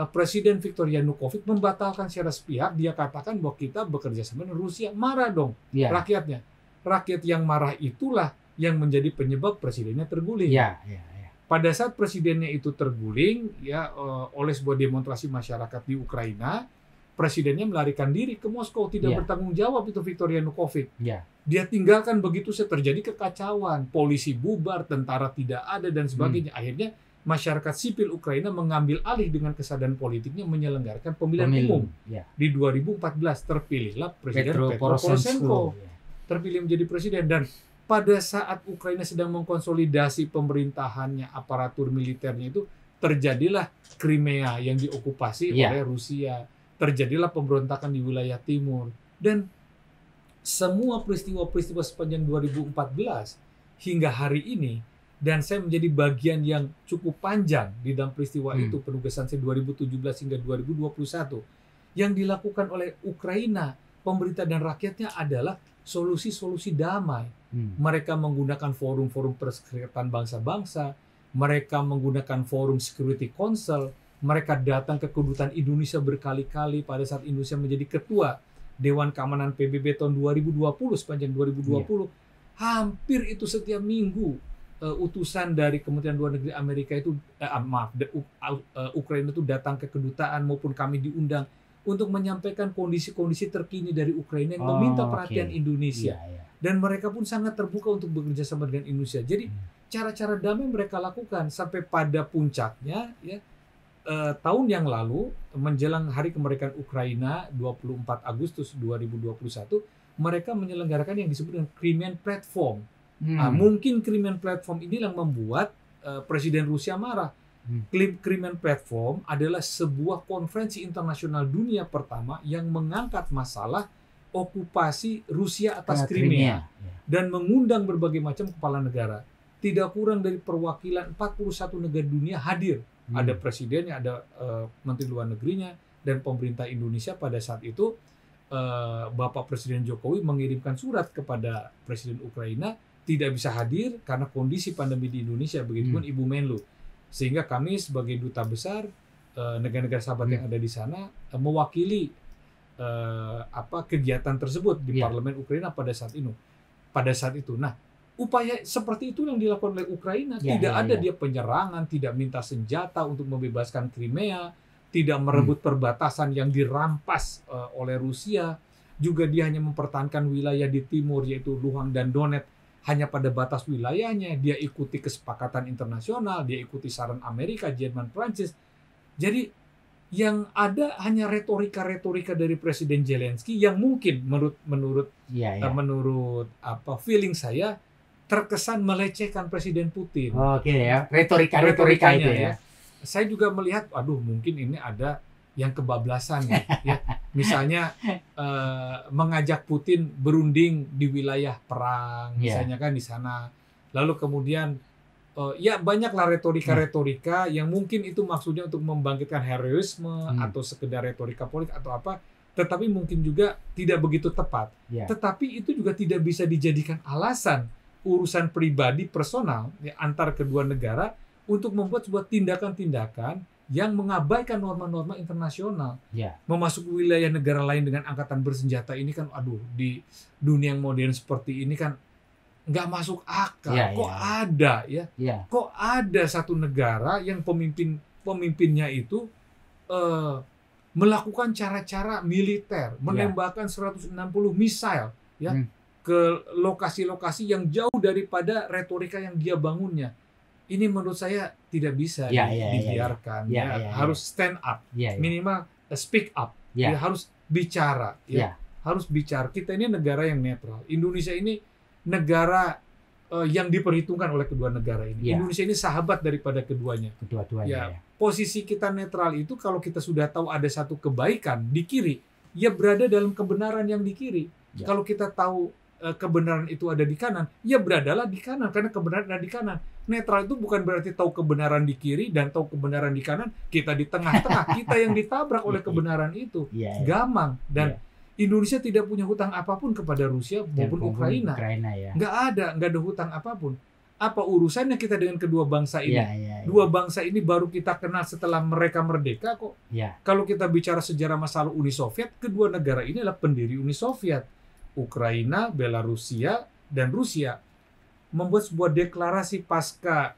Presiden Viktor Yanukovych membatalkan secara sepihak. Dia katakan bahwa kita bekerja sama dengan Rusia. Marah dong rakyatnya. Rakyat yang marah itulah yang menjadi penyebab presidennya terguling. Pada saat presidennya itu terguling oleh sebuah demonstrasi masyarakat di Ukraina, presidennya melarikan diri ke Moskow, tidak bertanggung jawab itu Viktor Yanukovych. Dia tinggalkan begitu saja, terjadi kekacauan, polisi bubar, tentara tidak ada dan sebagainya. Akhirnya masyarakat sipil Ukraina mengambil alih dengan kesadaran politiknya menyelenggarakan pemilihan umum. Di 2014 terpilihlah Presiden Petro Poroshenko. Terpilih menjadi presiden, dan pada saat Ukraina sedang mengkonsolidasi pemerintahannya, aparatur militernya itu, terjadilah Crimea yang diokupasi oleh Rusia. Terjadilah pemberontakan di wilayah timur, dan semua peristiwa-peristiwa sepanjang 2014 hingga hari ini, dan saya menjadi bagian yang cukup panjang di dalam peristiwa itu, penugasan saya 2017 hingga 2021, yang dilakukan oleh Ukraina pemerintah dan rakyatnya adalah solusi-solusi damai. Mereka menggunakan forum-forum perserikatan bangsa-bangsa, mereka menggunakan forum Security Council, mereka datang ke kedutaan Indonesia berkali-kali pada saat Indonesia menjadi ketua Dewan Keamanan PBB tahun 2020 sepanjang 2020. Hampir itu setiap minggu utusan dari Kementerian Luar Negeri Amerika itu Ukraina itu datang ke kedutaan maupun kami diundang untuk menyampaikan kondisi-kondisi terkini dari Ukraina yang meminta perhatian Indonesia. Dan mereka pun sangat terbuka untuk bekerja sama dengan Indonesia. Jadi cara-cara damai mereka lakukan sampai pada puncaknya ya tahun yang lalu menjelang hari kemerdekaan Ukraina 24 Agustus 2021 mereka menyelenggarakan yang disebut dengan Crimean Platform. Mungkin Crimean Platform ini yang membuat Presiden Rusia marah. Crimean Platform adalah sebuah konferensi internasional dunia pertama yang mengangkat masalah okupasi Rusia atas Crimea dan mengundang berbagai macam kepala negara. Tidak kurang dari perwakilan 41 negara dunia hadir. Ada presidennya, ada menteri luar negerinya, dan pemerintah Indonesia pada saat itu Bapak Presiden Jokowi mengirimkan surat kepada Presiden Ukraina tidak bisa hadir karena kondisi pandemi di Indonesia, begitupun Ibu Menlu. Sehingga kami sebagai duta besar negara-negara sahabat yang ada di sana mewakili kegiatan tersebut di parlemen Ukraina pada saat itu. Nah, upaya seperti itu yang dilakukan oleh Ukraina. Tidak ada dia penyerangan, tidak minta senjata untuk membebaskan Crimea, tidak merebut perbatasan yang dirampas oleh Rusia. Juga dia hanya mempertahankan wilayah di timur yaitu Luhansk dan Donetsk hanya pada batas wilayahnya. Dia ikuti kesepakatan internasional, dia ikuti saran Amerika, Jerman, Prancis. Jadi yang ada hanya retorika-retorika dari Presiden Zelensky yang mungkin menurut feeling saya terkesan melecehkan Presiden Putin. Retorika-retorika itu ya. Saya juga melihat, mungkin ini ada yang kebablasan ya. Misalnya mengajak Putin berunding di wilayah perang, misalnya kan di sana. Lalu kemudian banyaklah retorika-retorika yang mungkin itu maksudnya untuk membangkitkan heroisme atau sekedar retorika politik atau apa, tetapi mungkin juga tidak begitu tepat. Tetapi itu juga tidak bisa dijadikan alasan urusan pribadi personal antar kedua negara untuk membuat sebuah tindakan-tindakan yang mengabaikan norma-norma internasional. Memasuki wilayah negara lain dengan angkatan bersenjata ini kan, di dunia yang modern seperti ini kan nggak masuk akal. Kok ada satu negara yang pemimpinnya itu melakukan cara-cara militer, menembakkan 160 misail ke lokasi-lokasi yang jauh daripada retorika yang dia bangunnya. Ini menurut saya tidak bisa dibiarkan. Harus stand up, minimal speak up. Dia harus bicara. Harus bicara. Kita ini negara yang netral. Indonesia ini negara yang diperhitungkan oleh kedua negara ini. Indonesia ini sahabat daripada keduanya. Posisi kita netral itu kalau kita sudah tahu ada satu kebaikan di kiri, ya berada dalam kebenaran yang di kiri. Kalau kita tahu kebenaran itu ada di kanan, ya beradalah di kanan karena kebenaran ada di kanan. Netral itu bukan berarti tahu kebenaran di kiri dan tahu kebenaran di kanan, kita di tengah-tengah, kita yang ditabrak oleh kebenaran itu. Gamang. Dan Indonesia tidak punya hutang apapun kepada Rusia maupun Ukraina. Nggak ada hutang apapun. Apa urusannya kita dengan kedua bangsa ini? Dua bangsa ini baru kita kenal setelah mereka merdeka kok. Kalau kita bicara sejarah masa lalu Uni Soviet, kedua negara ini adalah pendiri Uni Soviet. Ukraina, Belarusia, dan Rusia membuat sebuah deklarasi pasca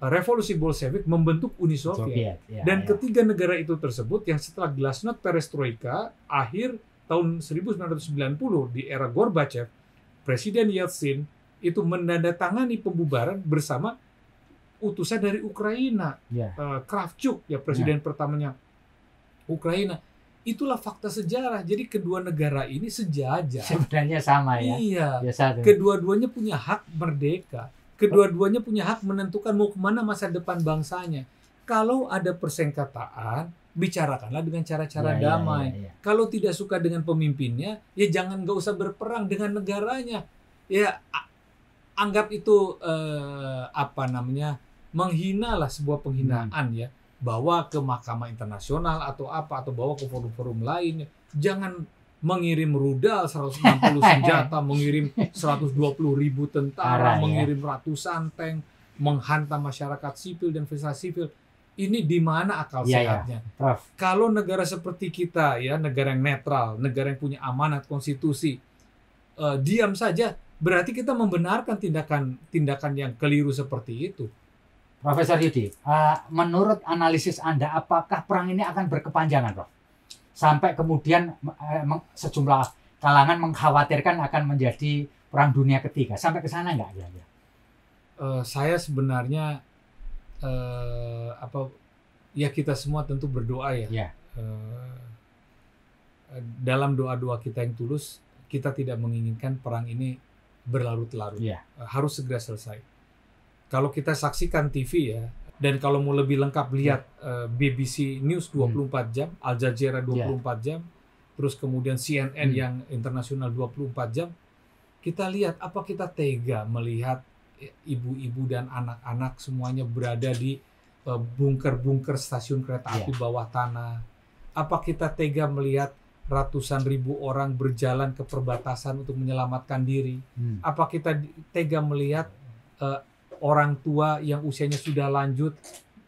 revolusi Bolshevik membentuk Uni Soviet. Dan ketiga negara itu tersebut yang setelah Glasnost Perestroika akhir tahun 1990 di era Gorbachev, Presiden Yeltsin itu menandatangani pembubaran bersama utusan dari Ukraina, Kravchuk presiden pertamanya Ukraina. Itulah fakta sejarah. Jadi kedua negara ini sejajar. Sebenarnya sama ya. Iya. Kedua-duanya punya hak merdeka. Kedua-duanya punya hak menentukan mau kemana masa depan bangsanya. Kalau ada persengketaan, bicarakanlah dengan cara-cara damai. Kalau tidak suka dengan pemimpinnya, ya nggak usah berperang dengan negaranya. Ya anggap itu menghina lah, sebuah penghinaan ya. Bawa ke mahkamah internasional atau bawa ke forum-forum lain. Jangan mengirim rudal 160 senjata, mengirim 120.000 tentara, mengirim ratusan tank, menghantam masyarakat sipil dan fasilitas sipil. Ini di mana akal sehatnya? Kalau negara seperti kita, ya, negara yang netral, negara yang punya amanat konstitusi, diam saja, berarti kita membenarkan tindakan yang keliru seperti itu. Profesor Yudi, menurut analisis Anda, apakah perang ini akan berkepanjangan, Prof? Sampai kemudian sejumlah kalangan mengkhawatirkan akan menjadi perang dunia ketiga. Sampai ke sana nggak? Saya sebenarnya ya kita semua tentu berdoa ya. Dalam doa-doa kita yang tulus, kita tidak menginginkan perang ini berlarut-larut. Harus segera selesai. Kalau kita saksikan TV ya, dan kalau mau lebih lengkap lihat BBC News 24 jam, Al Jazeera 24 jam, terus kemudian CNN yang internasional 24 jam, kita lihat apa kita tega melihat ibu-ibu dan anak-anak semuanya berada di bunker-bunker stasiun kereta api bawah tanah. Apa kita tega melihat ratusan ribu orang berjalan ke perbatasan untuk menyelamatkan diri? Apa kita tega melihat orang tua yang usianya sudah lanjut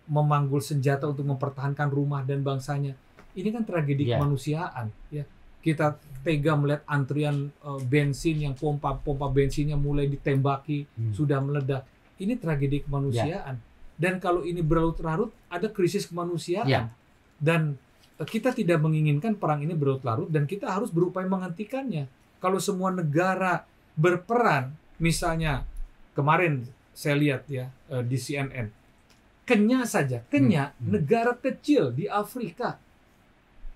memanggul senjata untuk mempertahankan rumah dan bangsanya? Ini kan tragedi kemanusiaan, ya. Kita tega melihat antrian bensin yang pompa bensinnya mulai ditembaki, sudah meledak. Ini tragedi kemanusiaan. Dan kalau ini berlarut-larut, ada krisis kemanusiaan. Dan kita tidak menginginkan perang ini berlarut-larut, dan kita harus berupaya menghentikannya. Kalau semua negara berperan, misalnya kemarin saya lihat ya di CNN, Kenya saja, negara kecil di Afrika,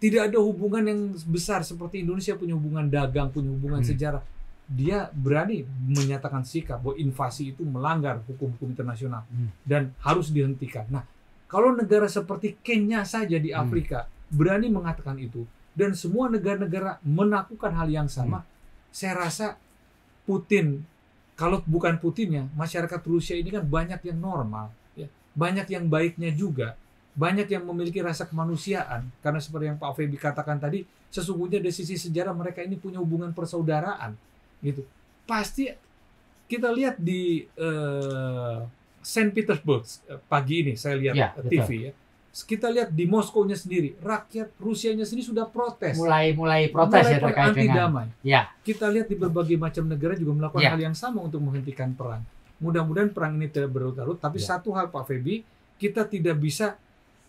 tidak ada hubungan yang besar seperti Indonesia, punya hubungan dagang, punya hubungan sejarah. Dia berani menyatakan sikap bahwa invasi itu melanggar hukum-hukum internasional dan harus dihentikan. Nah, kalau negara seperti Kenya saja di Afrika berani mengatakan itu, dan semua negara-negara melakukan hal yang sama, saya rasa Putin, kalau bukan Putinnya, masyarakat Rusia ini kan banyak yang normal, ya, banyak yang baiknya juga, banyak yang memiliki rasa kemanusiaan. Karena seperti yang Pak Feby katakan tadi, sesungguhnya dari sisi sejarah mereka ini punya hubungan persaudaraan, gitu. Pasti kita lihat di Saint Petersburg pagi ini, saya lihat TV ya. Kita lihat di Moskow-nya sendiri, rakyat Rusianya sendiri sudah protes. Mulai protes ya terkait anti dengan damai. Kita lihat di berbagai macam negara juga melakukan hal yang sama untuk menghentikan perang. Mudah-mudahan perang ini tidak berlarut-larut, tapi satu hal Pak Feby, kita tidak bisa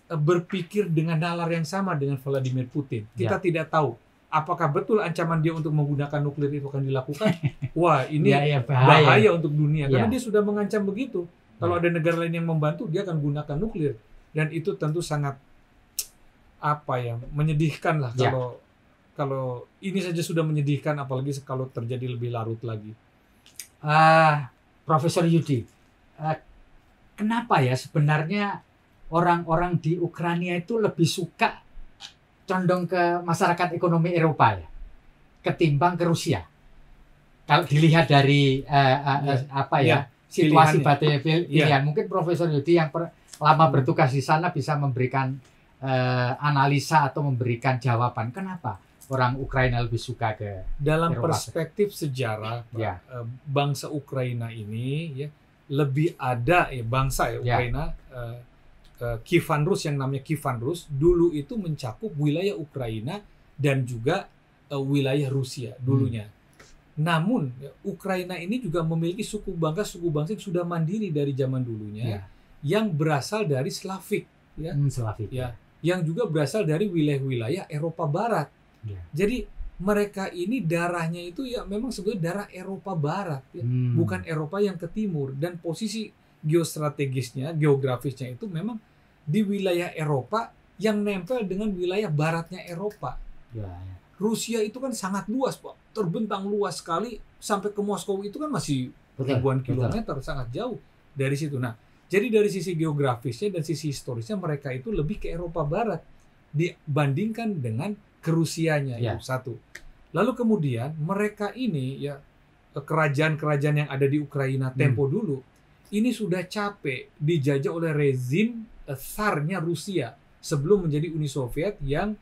berpikir dengan nalar yang sama dengan Vladimir Putin. Kita tidak tahu apakah betul ancaman dia untuk menggunakan nuklir itu akan dilakukan. Wah, ini bahaya untuk dunia, karena dia sudah mengancam begitu. Kalau ada negara lain yang membantu, dia akan gunakan nuklir. Dan itu tentu sangat menyedihkan lah kalau ini saja sudah menyedihkan, apalagi kalau terjadi lebih larut lagi. Profesor Yudi, kenapa ya sebenarnya orang-orang di Ukraina itu lebih suka condong ke masyarakat ekonomi Eropa ya, ketimbang ke Rusia? Kalau dilihat dari situasi pilihan, mungkin Profesor Yudi yang lama bertugas di sana bisa memberikan analisa atau memberikan jawaban kenapa orang Ukraina lebih suka ke dalam Eropa. Perspektif sejarah, bangsa Ukraina ini lebih ada bangsa Ukraina. Kievan Rus yang namanya Kievan Rus dulu itu mencakup wilayah Ukraina dan juga wilayah Rusia dulunya. Namun Ukraina ini juga memiliki suku bangsa yang sudah mandiri dari zaman dulunya, yang berasal dari Slavik, yang juga berasal dari wilayah-wilayah Eropa Barat. Jadi mereka ini darahnya itu memang sebenarnya darah Eropa Barat, bukan Eropa yang ke timur, dan posisi geostrategisnya, geografisnya itu memang di wilayah Eropa yang nempel dengan wilayah baratnya Eropa. Rusia itu kan sangat luas, Pak. Terbentang luas sekali, sampai ke Moskow itu kan masih ribuan kilometer, sangat jauh dari situ. Nah, jadi dari sisi geografisnya dan sisi historisnya mereka itu lebih ke Eropa Barat dibandingkan dengan ke Rusianya, itu satu. Lalu kemudian mereka ini kerajaan-kerajaan yang ada di Ukraina tempo dulu ini sudah capek dijajah oleh rezim tsarnya Rusia sebelum menjadi Uni Soviet yang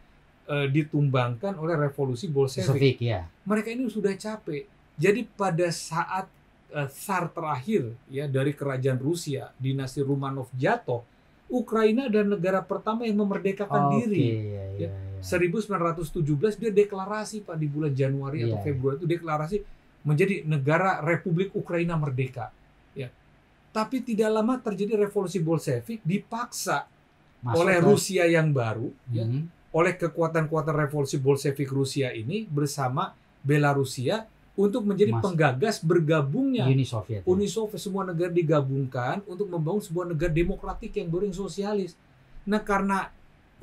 ditumbangkan oleh revolusi Bolshevik. ya. Mereka ini sudah capek. Jadi pada saat Tsar terakhir ya dari kerajaan Rusia, dinasti Romanov jatuh, Ukraina adalah negara pertama yang memerdekakan diri. Ya. 1917 dia deklarasi Pak di bulan Januari atau Februari itu deklarasi menjadi negara Republik Ukraina merdeka. Ya. Tapi tidak lama terjadi revolusi Bolshevik dipaksa oleh Rusia yang baru, ya, oleh kekuatan-kekuatan revolusi Bolshevik Rusia ini bersama Belarusia untuk menjadi penggagas bergabungnya Uni Soviet. Uni Soviet, semua negara digabungkan untuk membangun sebuah negara demokratik yang baru, yang sosialis. Nah, karena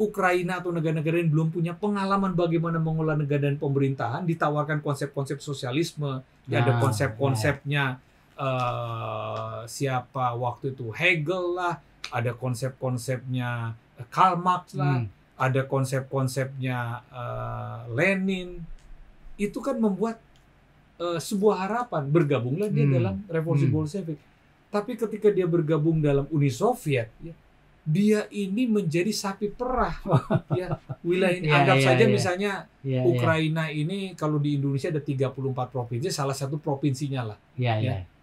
Ukraina atau negara-negara yang belum punya pengalaman bagaimana mengelola negara dan pemerintahan, ditawarkan konsep-konsep sosialisme, ya ada konsep-konsepnya siapa waktu itu Hegel lah, ada konsep-konsepnya Karl Marx lah, ada konsep-konsepnya Lenin. Itu kan membuat sebuah harapan, bergabunglah dia dalam revolusi Bolshevik. Tapi ketika dia bergabung dalam Uni Soviet, ya, dia ini menjadi sapi perah. Ya, wilayah ini anggap saja misalnya Ukraina ini kalau di Indonesia ada 34 provinsi, salah satu provinsinya lah.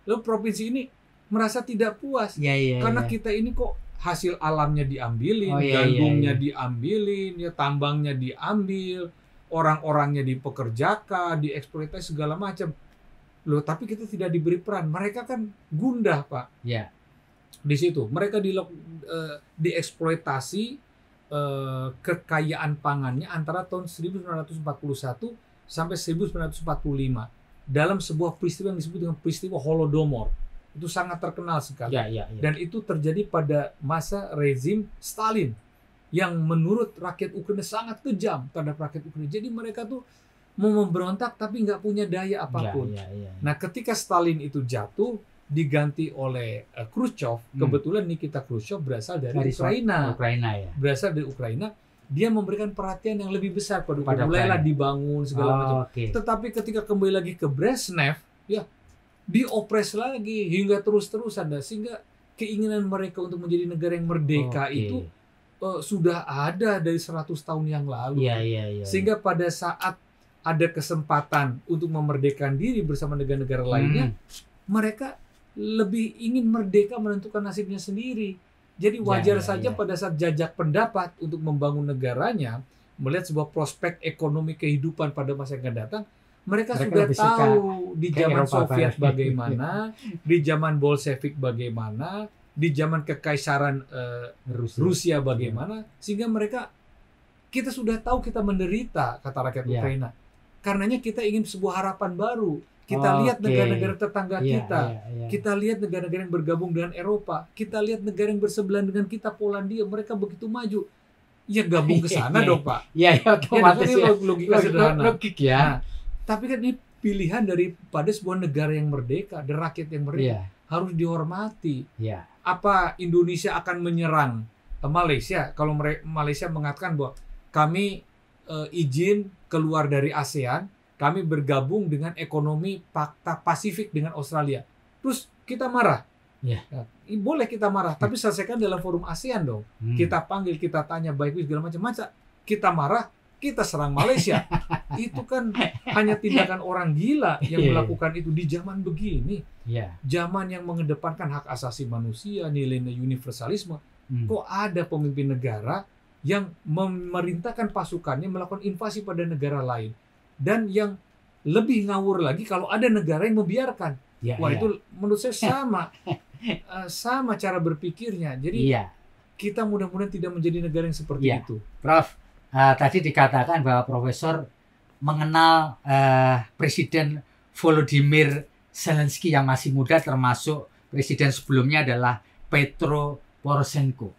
Lalu provinsi ini merasa tidak puas karena kita ini kok hasil alamnya diambilin, gandumnya diambilin, ya tambangnya diambil, orang-orangnya dipekerjakan, dieksploitasi segala macam. Loh, tapi kita tidak diberi peran. Mereka kan gundah, Pak. Di situ mereka dieksploitasi kekayaan pangannya antara tahun 1941 sampai 1945 dalam sebuah peristiwa yang disebut dengan peristiwa Holodomor. Itu sangat terkenal sekali. Dan itu terjadi pada masa rezim Stalin yang menurut rakyat Ukraina sangat kejam terhadap rakyat Ukraina. Jadi mereka tuh mau memberontak tapi nggak punya daya apapun. Nah, ketika Stalin itu jatuh, diganti oleh Khrushchev. Kebetulan Nikita Khrushchev berasal dari Ukraina. Berasal dari Ukraina. Dia memberikan perhatian yang lebih besar pada Ukraina. Mulailah dibangun segala macam. Tetapi ketika kembali lagi ke Brezhnev, ya diopres lagi hingga terus-terusan. Sehingga keinginan mereka untuk menjadi negara yang merdeka itu sudah ada dari 100 tahun yang lalu. Sehingga pada saat ada kesempatan untuk memerdekakan diri bersama negara-negara lainnya, mereka lebih ingin merdeka menentukan nasibnya sendiri. Jadi wajar saja pada saat jajak pendapat untuk membangun negaranya, melihat sebuah prospek ekonomi kehidupan pada masa yang akan datang, mereka sudah tahu di zaman Soviet bagaimana, di zaman Bolshevik bagaimana, di zaman kekaisaran Rusia bagaimana, sehingga kita sudah tahu kita menderita, kata rakyat Ukraina. Karenanya kita ingin sebuah harapan baru. Kita lihat negara-negara tetangga kita. Kita lihat negara-negara yang bergabung dengan Eropa. Kita lihat negara yang bersebelahan dengan kita, Polandia. Mereka begitu maju. Ya gabung ke sana dong, Pak. Otomatis ini logika sederhana. Logik ya. Nah, tapi kan ini pilihan daripada sebuah negara yang merdeka, dan rakyat yang merdeka. Harus dihormati. Apa Indonesia akan menyerang Malaysia kalau Malaysia mengatakan bahwa kami izin keluar dari ASEAN, kami bergabung dengan ekonomi Fakta Pasifik dengan Australia. Terus kita marah. Nah, boleh kita marah, tapi selesaikan dalam forum ASEAN dong. Kita panggil, kita tanya baik-baik segala macam. Masa kita marah, kita serang Malaysia. Itu kan hanya tindakan orang gila yang melakukan itu di zaman begini. Zaman yang mengedepankan hak asasi manusia, nilai-nilai universalisme. Kok ada pemimpin negara yang memerintahkan pasukannya melakukan invasi pada negara lain? Dan yang lebih ngawur lagi kalau ada negara yang membiarkan. Itu menurut saya sama cara berpikirnya. Jadi kita mudah-mudahan tidak menjadi negara yang seperti itu. Prof, tadi dikatakan bahwa Profesor mengenal Presiden Volodymyr Zelensky yang masih muda, termasuk presiden sebelumnya adalah Petro Poroshenko.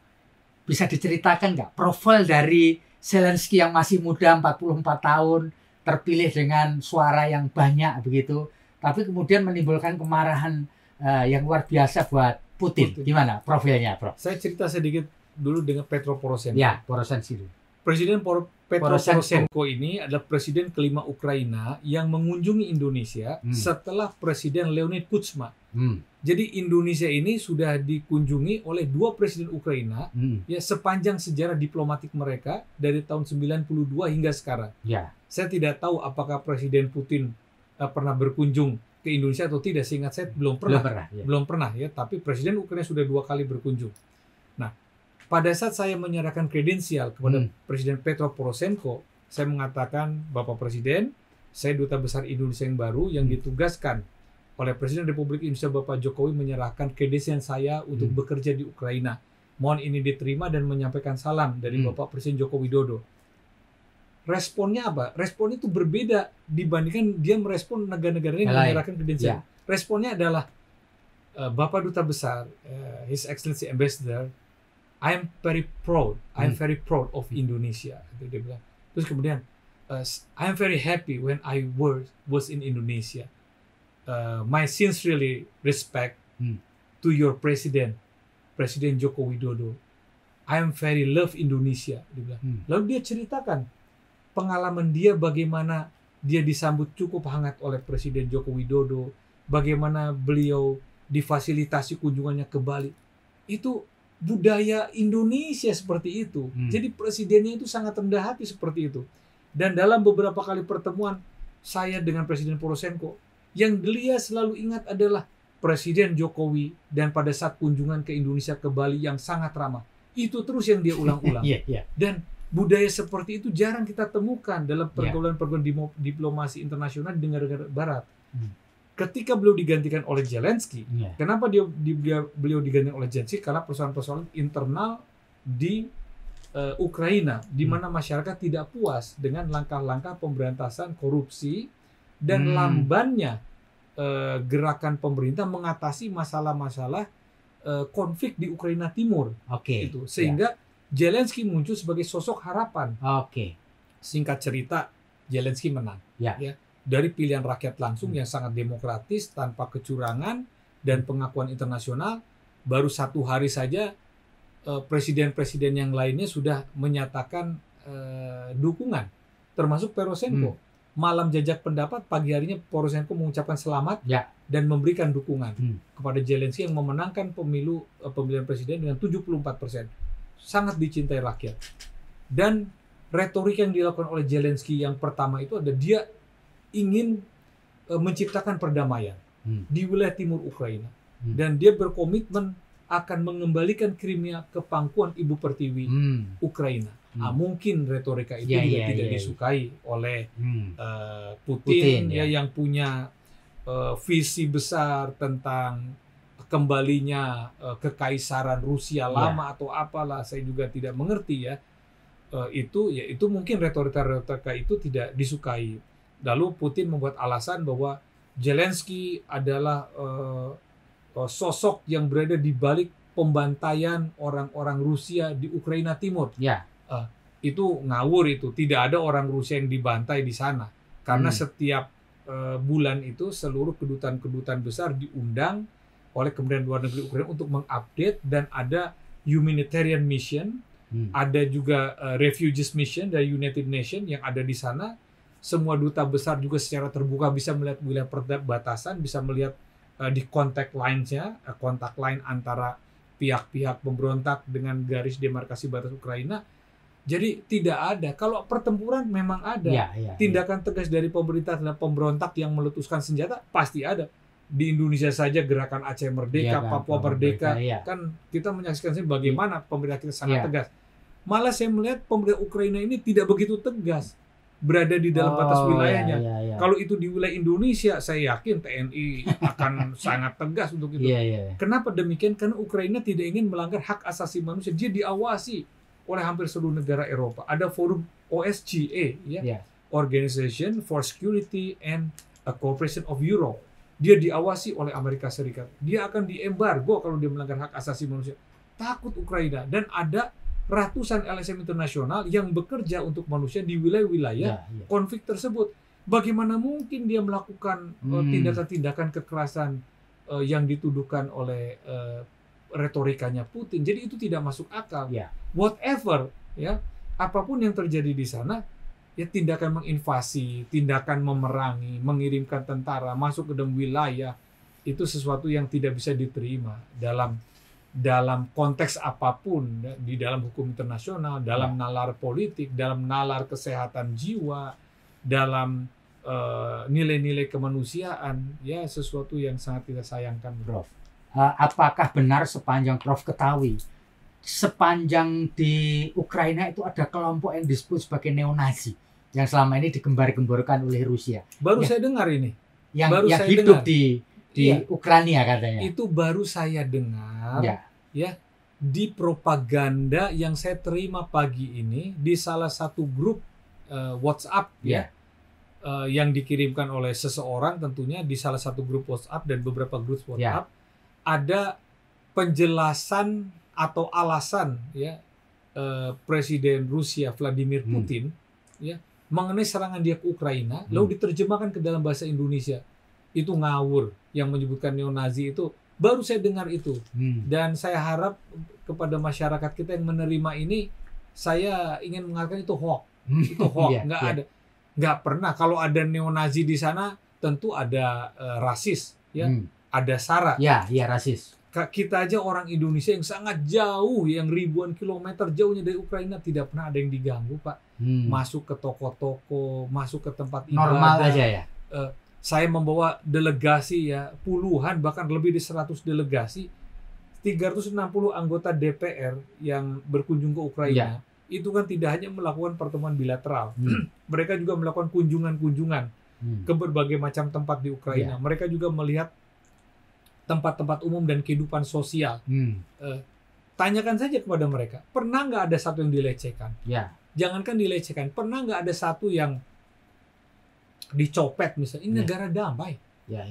Bisa diceritakan nggak profil dari Zelensky yang masih muda, 44 tahun, terpilih dengan suara yang banyak begitu, tapi kemudian menimbulkan kemarahan yang luar biasa buat Putin. Gimana profilnya, Prof? Saya cerita sedikit dulu dengan Petro Poroshenko. Poroshenko. Presiden Petro Poroshenko. Poroshenko ini adalah presiden kelima Ukraina yang mengunjungi Indonesia setelah Presiden Leonid Kuchma. Jadi Indonesia ini sudah dikunjungi oleh 2 presiden Ukraina ya sepanjang sejarah diplomatik mereka dari tahun 92 hingga sekarang. Ya. Saya tidak tahu apakah Presiden Putin pernah berkunjung ke Indonesia atau tidak. Seingat saya belum pernah. Belum pernah ya, tapi Presiden Ukraina sudah 2 kali berkunjung. Nah, pada saat saya menyerahkan kredensial kepada Presiden Petro Poroshenko, saya mengatakan, Bapak Presiden, saya duta besar Indonesia yang baru yang ditugaskan oleh Presiden Republik Indonesia Bapak Jokowi menyerahkan kredensial saya untuk bekerja di Ukraina. Mohon ini diterima dan menyampaikan salam dari Bapak Presiden Joko Widodo. Responnya apa? Respon itu berbeda dibandingkan dia merespon negara-negara yang menyerahkan kredensial. Responnya adalah, Bapak Duta Besar, His Excellency Ambassador, I am very very proud of Indonesia. Dia bilang. Terus kemudian, I am very happy when I was in Indonesia. My sincerely respect to your President Joko Widodo. I am very love Indonesia. Dia bilang. Lalu dia ceritakan pengalaman dia bagaimana dia disambut cukup hangat oleh Presiden Joko Widodo, bagaimana beliau difasilitasi kunjungannya ke Bali. Itu budaya Indonesia seperti itu. Jadi presidennya itu sangat rendah hati seperti itu. Dan dalam beberapa kali pertemuan saya dengan Presiden Poroshenko, yang dia selalu ingat adalah Presiden Jokowi dan pada saat kunjungan ke Indonesia ke Bali yang sangat ramah. Itu terus yang dia ulang-ulang. Dan budaya seperti itu jarang kita temukan dalam pergaulan-pergaulan diplomasi internasional di negara Barat. Ketika beliau digantikan oleh Zelensky, kenapa beliau digantikan oleh Zelensky? Karena persoalan-persoalan internal di Ukraina, di mana masyarakat tidak puas dengan langkah-langkah pemberantasan korupsi dan lambannya gerakan pemerintah mengatasi masalah-masalah konflik di Ukraina Timur. Itu sehingga Zelensky muncul sebagai sosok harapan. Singkat cerita, Zelensky menang. Ya. Dari pilihan rakyat langsung yang sangat demokratis, tanpa kecurangan dan pengakuan internasional. Baru 1 hari saja presiden-presiden yang lainnya sudah menyatakan dukungan, termasuk Poroshenko. Malam jajak pendapat, pagi harinya Poroshenko mengucapkan selamat dan memberikan dukungan kepada Zelensky yang memenangkan pemilihan presiden dengan 74%. Sangat dicintai rakyat. Dan retorika yang dilakukan oleh Zelensky yang pertama itu adalah dia ingin menciptakan perdamaian di wilayah timur Ukraina. Dan dia berkomitmen akan mengembalikan Crimea ke pangkuan Ibu Pertiwi Ukraina. Mungkin retorika itu juga tidak disukai oleh Putin yang punya visi besar tentang kembalinya kekaisaran Rusia lama atau apalah, saya juga tidak mengerti ya. Itu mungkin retorika itu tidak disukai. Lalu Putin membuat alasan bahwa Zelensky adalah sosok yang berada di balik pembantaian orang-orang Rusia di Ukraina Timur. Itu ngawur itu. Tidak ada orang Rusia yang dibantai di sana. Karena setiap bulan itu seluruh kedutaan-kedutaan besar diundang oleh Kementerian Luar Negeri Ukraina untuk mengupdate, dan ada humanitarian mission, ada juga refugees mission dari United Nations yang ada di sana. Semua duta besar juga secara terbuka bisa melihat wilayah perbatasan, bisa melihat di kontak line-nya, kontak line antara pihak-pihak pemberontak dengan garis demarkasi batas Ukraina. Jadi tidak ada. Kalau pertempuran memang ada. Tindakan tegas dari pemerintah terhadap pemberontak yang meletuskan senjata pasti ada. Di Indonesia saja gerakan Aceh Merdeka, Papua Merdeka, kan kita menyaksikan bagaimana pemerintah kita sangat tegas. Malah saya melihat pemerintah Ukraina ini tidak begitu tegas berada di dalam batas wilayahnya. Kalau itu di wilayah Indonesia, saya yakin TNI akan sangat tegas untuk itu. Kenapa demikian? Karena Ukraina tidak ingin melanggar hak asasi manusia. Dia diawasi oleh hampir seluruh negara Eropa. Ada forum OSCE, Organization for Security and Cooperation of Europe. Dia diawasi oleh Amerika Serikat. Dia akan diembargo kalau dia melanggar hak asasi manusia. Takut Ukraina. Dan ada ratusan LSM internasional yang bekerja untuk manusia di wilayah-wilayah konflik tersebut. Bagaimana mungkin dia melakukan tindakan-tindakan kekerasan yang dituduhkan oleh retorikanya Putin? Jadi itu tidak masuk akal. Whatever, apapun yang terjadi di sana, ya tindakan menginvasi, tindakan memerangi, mengirimkan tentara masuk ke dalam wilayah, itu sesuatu yang tidak bisa diterima dalam konteks apapun, di dalam hukum internasional, dalam nalar politik, dalam nalar kesehatan jiwa, dalam nilai-nilai kemanusiaan, ya sesuatu yang sangat kita sayangkan, Prof. Apakah benar sepanjang Prof ketahui, sepanjang di Ukraina itu ada kelompok yang disebut sebagai neonazi yang selama ini digembar-gemborkan oleh Rusia? Baru Ya. saya dengar ini. Yang Baru saya hidup dengar. di Iya. Ukraina katanya. Itu baru saya dengar. Ya. Di propaganda yang saya terima pagi ini di salah satu grup WhatsApp yang dikirimkan oleh seseorang, tentunya di salah satu grup WhatsApp dan beberapa grup WhatsApp ada penjelasan atau alasan Presiden Rusia Vladimir Putin mengenai serangan dia ke Ukraina, lalu diterjemahkan ke dalam bahasa Indonesia. Itu ngawur, yang menyebutkan neonazi itu. Baru saya dengar itu. Dan saya harap kepada masyarakat kita yang menerima ini, saya ingin mengatakan itu hoax. Itu hoax, ada. Nggak pernah. Kalau ada neonazi di sana, tentu ada rasis, ada SARA. Ya, rasis. Kita aja orang Indonesia yang sangat jauh, yang ribuan kilometer jauhnya dari Ukraina, tidak pernah ada yang diganggu, Pak. Masuk ke toko-toko, masuk ke tempat ibadah. Normal aja ya. Saya membawa delegasi puluhan, bahkan lebih dari 100 delegasi, 360 anggota DPR yang berkunjung ke Ukraina. Itu kan tidak hanya melakukan pertemuan bilateral, mereka juga melakukan kunjungan-kunjungan ke berbagai macam tempat di Ukraina. Mereka juga melihat tempat-tempat umum dan kehidupan sosial. Tanyakan saja kepada mereka, pernah nggak ada satu yang dilecehkan? Jangankan dilecehkan, pernah nggak ada satu yang dicopet misalnya? Ini negara damai,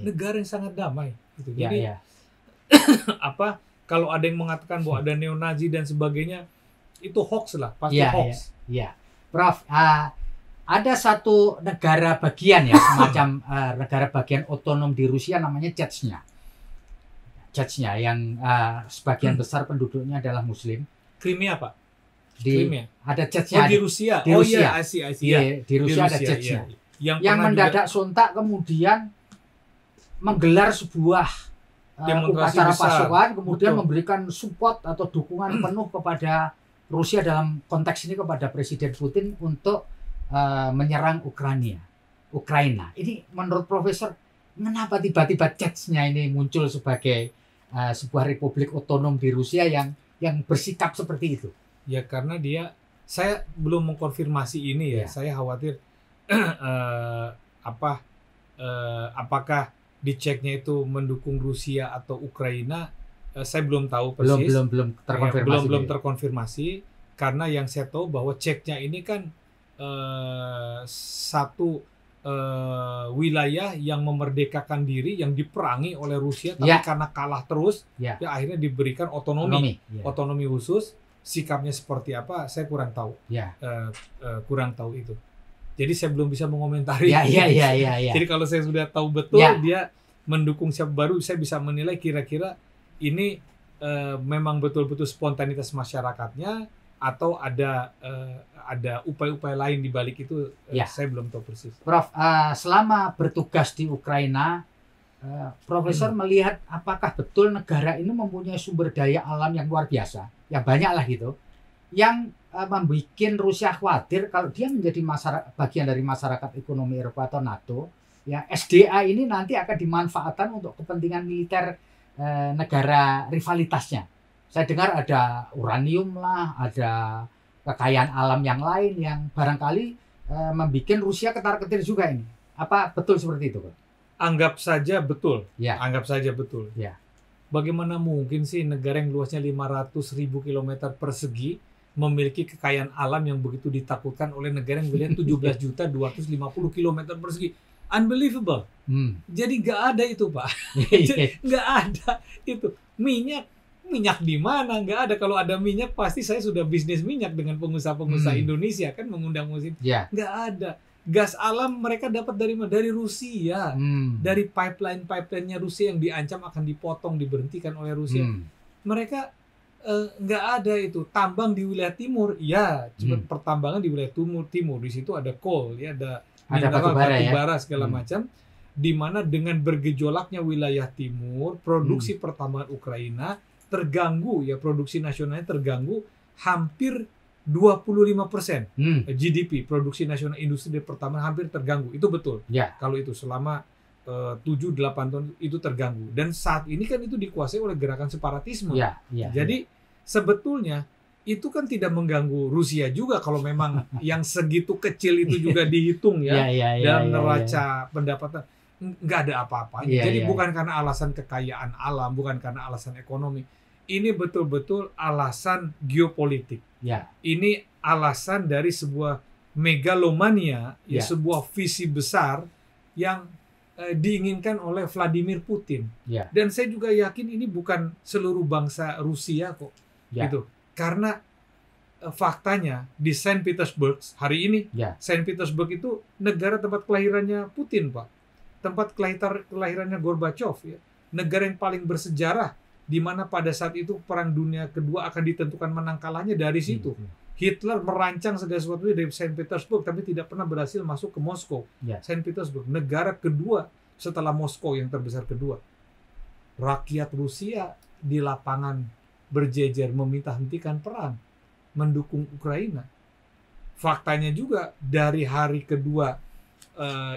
negara yang sangat damai. Gitu. Jadi kalau ada yang mengatakan bahwa ada neonazi dan sebagainya, itu hoax lah, pasti hoax. Prof, ada satu negara bagian semacam negara bagian otonom di Rusia namanya Chechnya. Yang sebagian besar penduduknya adalah Muslim. Crimea, Pak. Crimea. Ada Chechnya. Di Rusia. Di Rusia. Di Rusia ada Chechnya. Yang mendadak sontak kemudian menggelar sebuah upacara pasukan, kemudian memberikan support atau dukungan penuh kepada Rusia, dalam konteks ini kepada Presiden Putin untuk menyerang Ukraina. Ini menurut Profesor, kenapa tiba-tiba Chechnya ini muncul sebagai sebuah republik otonom di Rusia yang bersikap seperti itu? Ya karena saya belum mengkonfirmasi ini ya. Saya khawatir apakah di Chechnya itu mendukung Rusia atau Ukraina. Saya belum tahu persis. Belum terkonfirmasi. Belum terkonfirmasi, karena yang saya tahu bahwa Chechnya ini kan satu wilayah yang memerdekakan diri, yang diperangi oleh Rusia, tapi karena kalah terus, akhirnya diberikan otonomi khusus. Sikapnya seperti apa, saya kurang tahu. Kurang tahu itu. Jadi saya belum bisa mengomentari. Jadi kalau saya sudah tahu betul dia mendukung siapa, baru saya bisa menilai kira-kira ini memang betul-betul spontanitas masyarakatnya atau ada upaya-upaya lain di balik itu. Saya belum tahu persis. Prof, selama bertugas di Ukraina, Profesor melihat apakah betul negara ini mempunyai sumber daya alam yang luar biasa, yang banyak lah gitu, yang membuat Rusia khawatir kalau dia menjadi bagian dari masyarakat ekonomi Eropa atau NATO, SDA ini nanti akan dimanfaatkan untuk kepentingan militer negara rivalitasnya. Saya dengar ada uranium lah, ada kekayaan alam yang lain yang barangkali membuat Rusia ketar-ketir juga ini. Apa betul seperti itu, Pak? Anggap saja betul. Anggap saja betul. Bagaimana mungkin sih negara yang luasnya 500.000 km persegi memiliki kekayaan alam yang begitu ditakutkan oleh negara yang wilayah 17.250 km persegi? Unbelievable. Jadi nggak ada itu, Pak. Nggak ada itu. Minyak di mana? Nggak ada. Kalau ada minyak pasti saya sudah bisnis minyak dengan pengusaha-pengusaha Indonesia kan, mengundang musik. Nggak ada. Gas alam mereka dapat dari mana? Dari Rusia. Dari pipeline-nya Rusia yang diancam akan dipotong, diberhentikan oleh Rusia. Mereka nggak ada itu tambang di wilayah timur, ya cuma pertambangan di wilayah timur di situ ada coal, ya ada mineral batu bara segala macam, di mana dengan bergejolaknya wilayah timur, produksi pertambangan Ukraina terganggu, ya produksi nasionalnya terganggu hampir 25% GDP, produksi nasional industri pertambangan hampir terganggu, itu betul. Kalau itu selama 7-8 tahun itu terganggu, dan saat ini kan itu dikuasai oleh gerakan separatisme. Jadi sebetulnya itu kan tidak mengganggu Rusia juga kalau memang yang segitu kecil itu juga dihitung dalam neraca pendapatan, nggak ada apa-apanya. Jadi bukan karena alasan kekayaan alam, bukan karena alasan ekonomi, ini betul-betul alasan geopolitik. Ini alasan dari sebuah megalomania, sebuah visi besar yang diinginkan oleh Vladimir Putin. Dan saya juga yakin ini bukan seluruh bangsa Rusia kok. Gitu. Karena faktanya di Saint Petersburg hari ini, Saint Petersburg itu negara tempat kelahirannya Putin, Pak. Tempat kelahirannya Gorbachev, ya. Negara yang paling bersejarah, di mana pada saat itu Perang Dunia Kedua akan ditentukan menang kalahnya dari situ. Hitler merancang segala sesuatunya dari Saint Petersburg, tapi tidak pernah berhasil masuk ke Moskow. Saint Petersburg, negara kedua setelah Moskow yang terbesar kedua. Rakyat Rusia di lapangan berjejer meminta hentikan perang, mendukung Ukraina. Faktanya juga dari hari kedua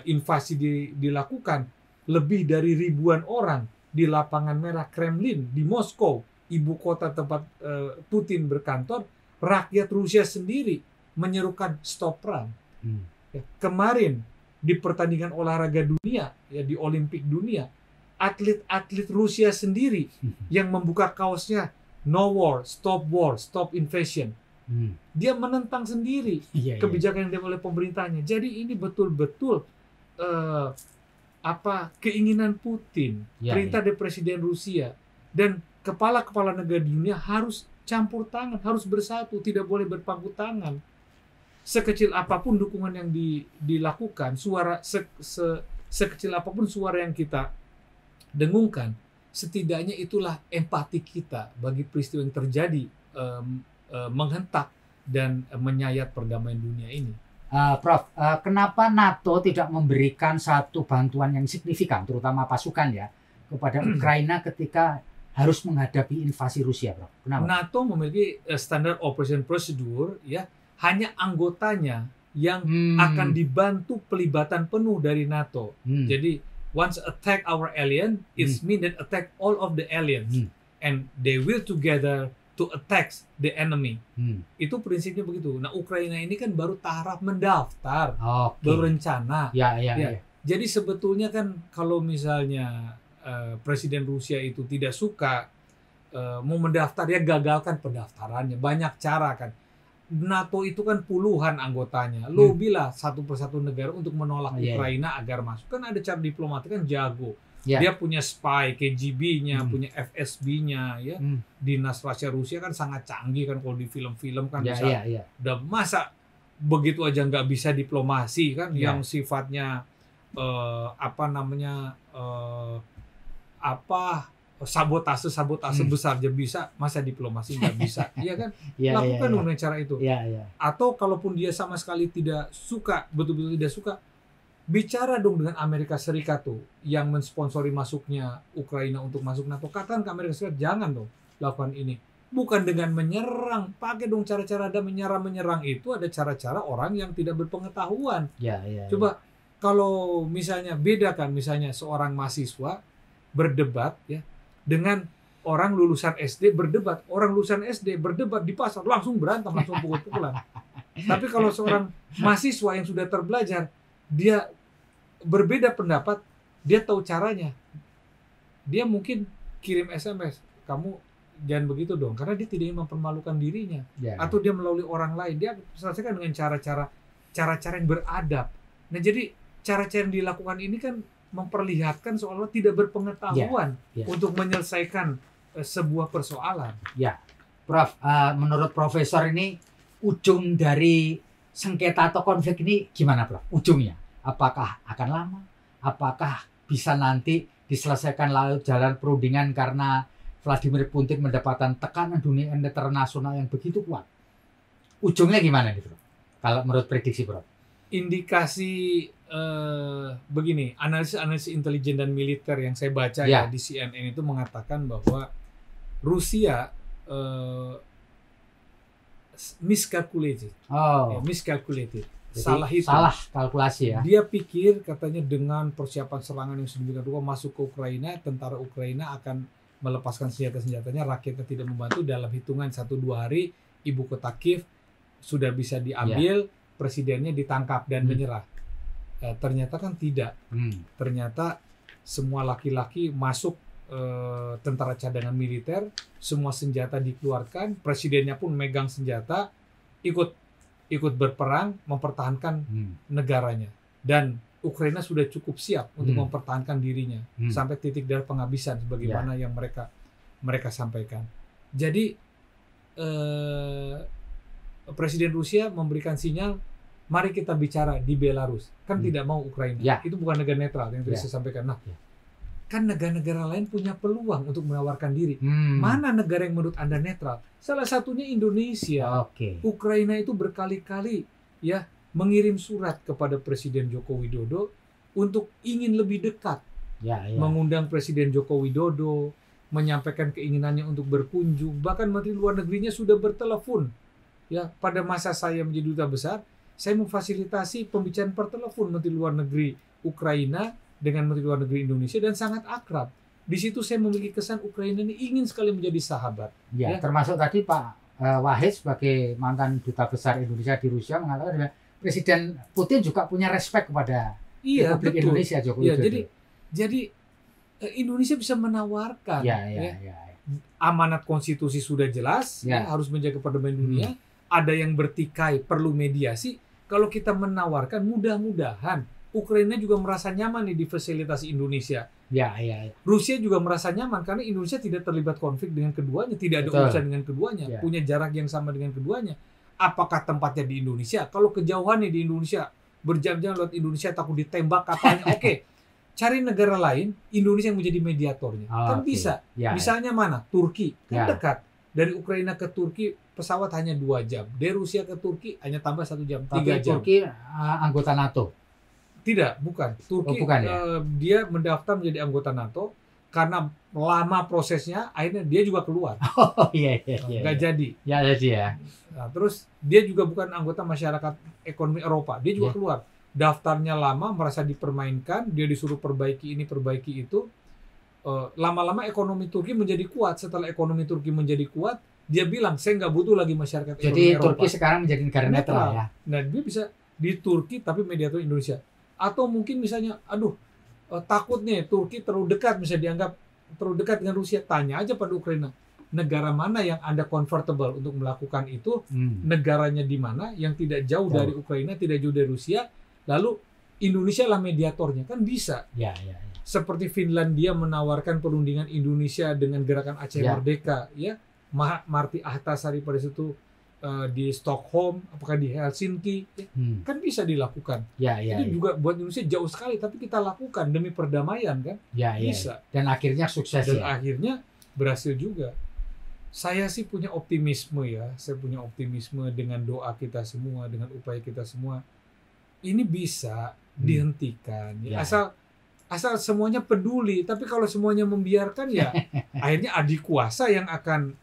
invasi dilakukan, lebih dari ribuan orang di lapangan merah Kremlin di Moskow, ibu kota tempat Putin berkantor, rakyat Rusia sendiri menyerukan stop perang. Kemarin di pertandingan olahraga dunia, ya di Olimpik dunia, atlet-atlet Rusia sendiri yang membuka kaosnya No war, stop invasion. Dia menentang sendiri kebijakan yang diambil oleh pemerintahnya. Jadi ini betul-betul keinginan Putin, perintah dari Presiden Rusia, dan kepala-kepala negara di dunia harus campur tangan, harus bersatu, tidak boleh berpangku tangan. Sekecil apapun dukungan yang dilakukan, suara sekecil apapun suara yang kita dengungkan, setidaknya itulah empati kita bagi peristiwa yang terjadi, menghentak dan menyayat perdamaian dunia ini. Prof, kenapa NATO tidak memberikan satu bantuan yang signifikan, terutama pasukan ya, kepada Ukraina ketika harus menghadapi invasi Rusia, Prof? Kenapa? NATO memiliki standar operation procedure, ya, hanya anggotanya yang akan dibantu pelibatan penuh dari NATO. Jadi once attack our alien, it means that attack all of the aliens, and they will together to attack the enemy. Itu prinsipnya begitu. Nah, Ukraina ini kan baru tahap mendaftar, berencana. Jadi sebetulnya kan kalau misalnya Presiden Rusia itu tidak suka mau mendaftar, ya gagalkan pendaftarannya. Banyak cara kan. NATO itu kan puluhan anggotanya. Lobbylah satu persatu negara untuk menolak Ukraina agar masuk. Kan ada cara diplomatik, kan jago. Dia punya spy, KGB-nya, punya FSB-nya, ya. Dinas rahasia Rusia kan sangat canggih kan, kalau di film-film kan bisa. Udah masa begitu aja nggak bisa diplomasi kan, yang sifatnya sabotase besar aja bisa, masa diplomasi nggak bisa. Iya kan? Lakukan dengan cara itu. Atau kalaupun dia sama sekali tidak suka, betul-betul tidak suka, bicara dong dengan Amerika Serikat tuh yang mensponsori masuknya Ukraina untuk masuk NATO. Katakan ke Amerika Serikat, jangan dong lakukan ini. Bukan dengan menyerang, pakai dong cara-cara. Ada menyerang itu ada cara-cara orang yang tidak berpengetahuan. Coba kalau misalnya bedakan, misalnya seorang mahasiswa berdebat ya dengan orang lulusan SD berdebat. Orang lulusan SD berdebat di pasar langsung berantem, langsung pukul-pukulan. Tapi kalau seorang mahasiswa yang sudah terbelajar, dia berbeda pendapat, dia tahu caranya. Dia mungkin kirim SMS, kamu jangan begitu dong, karena dia tidak ingin mempermalukan dirinya. Atau dia melalui orang lain, dia selesaikan dengan cara-cara yang beradab. Nah, jadi cara-cara yang dilakukan ini kan memperlihatkan seolah-olah tidak berpengetahuan untuk menyelesaikan sebuah persoalan. Prof, menurut Profesor ini ujung dari sengketa atau konflik ini gimana, Prof? Ujungnya apakah akan lama? Apakah bisa nanti diselesaikan lalu jalan perundingan karena Vladimir Putin mendapatkan tekanan dunia internasional yang begitu kuat. Ujungnya gimana nih, Bro? Kalau menurut prediksi, Bro? Indikasi begini, analisis intelijen dan militer yang saya baca ya di CNN itu mengatakan bahwa Rusia miscalculated. Miscalculated. Salah kalkulasi ya. Dia pikir katanya dengan persiapan serangan yang sedemikian rupa masuk ke Ukraina, tentara Ukraina akan melepaskan senjata-senjatanya, rakyatnya tidak membantu, dalam hitungan 1-2 hari ibu kota Kiev sudah bisa diambil, presidennya ditangkap dan menyerah. Ternyata kan tidak. Ternyata semua laki-laki masuk tentara cadangan militer, semua senjata dikeluarkan, presidennya pun megang senjata, ikut berperang mempertahankan negaranya, dan Ukraina sudah cukup siap untuk mempertahankan dirinya sampai titik darah penghabisan sebagaimana yang mereka sampaikan. Jadi Presiden Rusia memberikan sinyal, mari kita bicara di Belarus, kan tidak mau Ukraina, itu bukan negara netral yang tadi saya sampaikan. Nah, kan negara-negara lain punya peluang untuk menawarkan diri. Mana negara yang menurut Anda netral? Salah satunya Indonesia. Ukraina itu berkali-kali ya mengirim surat kepada Presiden Joko Widodo untuk ingin lebih dekat, mengundang Presiden Joko Widodo, menyampaikan keinginannya untuk berkunjung. Bahkan Menteri Luar Negerinya sudah bertelepon. Ya, pada masa saya menjadi duta besar, saya memfasilitasi pembicaraan per telepon Menteri Luar Negeri Ukraina dengan Menteri Luar Negeri Indonesia, dan sangat akrab. Di situ saya memiliki kesan Ukraina ini ingin sekali menjadi sahabat. Termasuk tadi Pak Wahid sebagai mantan duta besar Indonesia di Rusia mengatakan Presiden Putin juga punya respect kepada Republik Indonesia, Joko Widodo. Jadi Indonesia bisa menawarkan amanat konstitusi sudah jelas, harus menjaga perdamaian dunia. Ada yang bertikai perlu mediasi. Kalau kita menawarkan, mudah-mudahan Ukraina juga merasa nyaman nih di fasilitasi Indonesia. Rusia juga merasa nyaman karena Indonesia tidak terlibat konflik dengan keduanya, tidak ada urusan dengan keduanya, punya jarak yang sama dengan keduanya. Apakah tempatnya di Indonesia? Kalau kejauhannya di Indonesia, berjam-jam lewat Indonesia takut ditembak kapalnya, cari negara lain, Indonesia yang menjadi mediatornya. Kan bisa. Misalnya mana? Turki, kan dekat. Dari Ukraina ke Turki pesawat hanya 2 jam. Dari Rusia ke Turki hanya tambah 1 jam, 3 jam. Turki anggota NATO? Tidak, bukan. Turki dia mendaftar menjadi anggota NATO karena lama prosesnya, akhirnya dia juga keluar. Nggak jadi. Nah, terus dia juga bukan anggota masyarakat ekonomi Eropa, dia juga keluar. Daftarnya lama, merasa dipermainkan, dia disuruh perbaiki ini, perbaiki itu. Lama-lama ekonomi Turki menjadi kuat. Setelah ekonomi Turki menjadi kuat, dia bilang, saya nggak butuh lagi masyarakat ekonomi Eropa. Jadi Turki sekarang menjadi negara netral ya? Nah, dia bisa di Turki tapi mediator Indonesia. Atau mungkin misalnya, takut nih Turki terlalu dekat, misalnya dianggap terlalu dekat dengan Rusia, tanya aja pada Ukraina, negara mana yang Anda comfortable untuk melakukan itu, negaranya di mana, yang tidak jauh dari Ukraina, tidak jauh dari Rusia, lalu Indonesia lah mediatornya, kan bisa. Seperti Finlandia menawarkan perundingan Indonesia dengan gerakan Aceh Merdeka, Marty Ahtisaari pada situ di Stockholm, apakah di Helsinki, kan bisa dilakukan. Itu juga buat Indonesia jauh sekali, tapi kita lakukan demi perdamaian kan, bisa. Dan akhirnya sukses. Dan akhirnya berhasil juga. Saya sih punya optimisme saya punya optimisme dengan doa kita semua, dengan upaya kita semua. Ini bisa dihentikan. Asal semuanya peduli, tapi kalau semuanya membiarkan akhirnya adik kuasa yang akan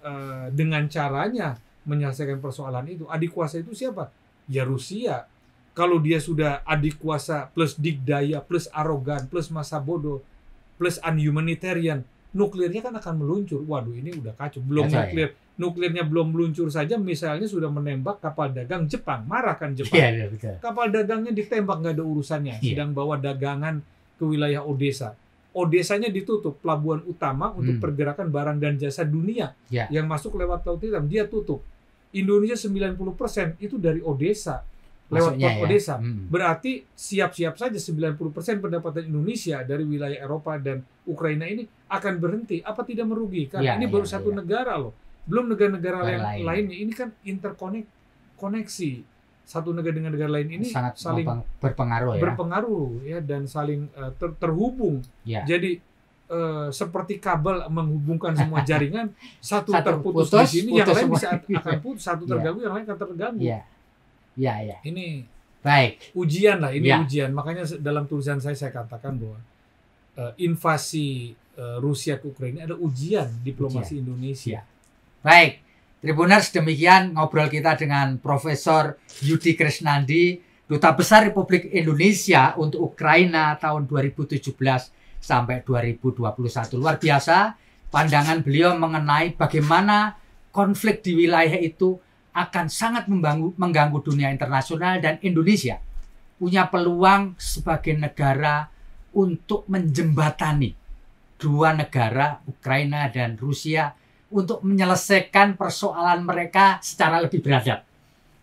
dengan caranya menyelesaikan persoalan itu. Adik kuasa itu siapa? Ya Rusia. Kalau dia sudah adik kuasa plus dikdaya, plus arogan, plus masa bodoh, plus unhumanitarian, nuklirnya kan akan meluncur. Waduh, ini udah kacau. Belum nuklirnya belum meluncur saja, misalnya sudah menembak kapal dagang Jepang. Marah kan Jepang? Kapal dagangnya ditembak, nggak ada urusannya. Sedang bawa dagangan ke wilayah Odessa. Odessanya ditutup, pelabuhan utama untuk pergerakan barang dan jasa dunia yang masuk lewat Laut Hitam, dia tutup. Indonesia 90% itu dari Odessa, lewat port Odessa. Berarti siap-siap saja 90% pendapatan Indonesia dari wilayah Eropa dan Ukraina ini akan berhenti. Apa tidak merugikan? Ini baru satu negara loh. Belum negara-negara lainnya. Ini kan interkoneksi. Satu negara dengan negara lain ini sangat saling berpengaruh dan saling terhubung. Jadi seperti kabel menghubungkan semua jaringan, satu Satu terputus putus, di sini, yang putus lain semua. bisa akan putus, satu terganggu, yang lain akan terganggu. Iya. Iya, iya. Ini Baik. ujian lah, ini Ya. ujian. Makanya dalam tulisan saya katakan bahwa invasi Rusia ke Ukraina ada ujian diplomasi Indonesia. Baik. Tribuners, demikian ngobrol kita dengan Profesor Yudi Krisnandi, Duta Besar Republik Indonesia untuk Ukraina tahun 2017 sampai 2021. Luar biasa pandangan beliau mengenai bagaimana konflik di wilayah itu akan sangat mengganggu dunia internasional, dan Indonesia punya peluang sebagai negara untuk menjembatani dua negara, Ukraina dan Rusia, untuk menyelesaikan persoalan mereka secara lebih beradab,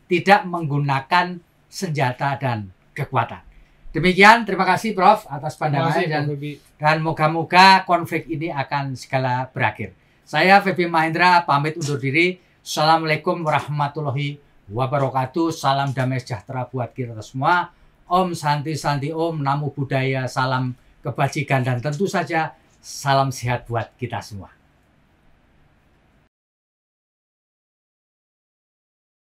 tidak menggunakan senjata dan kekuatan. Demikian, terima kasih Prof atas pandangannya, dan moga-moga konflik ini akan segera berakhir. Saya Feby Mahendra pamit undur diri. Assalamualaikum warahmatullahi wabarakatuh. Salam damai sejahtera buat kita semua. Om Santi Santi Om, Namo Buddhaya, salam kebajikan, dan tentu saja salam sehat buat kita semua.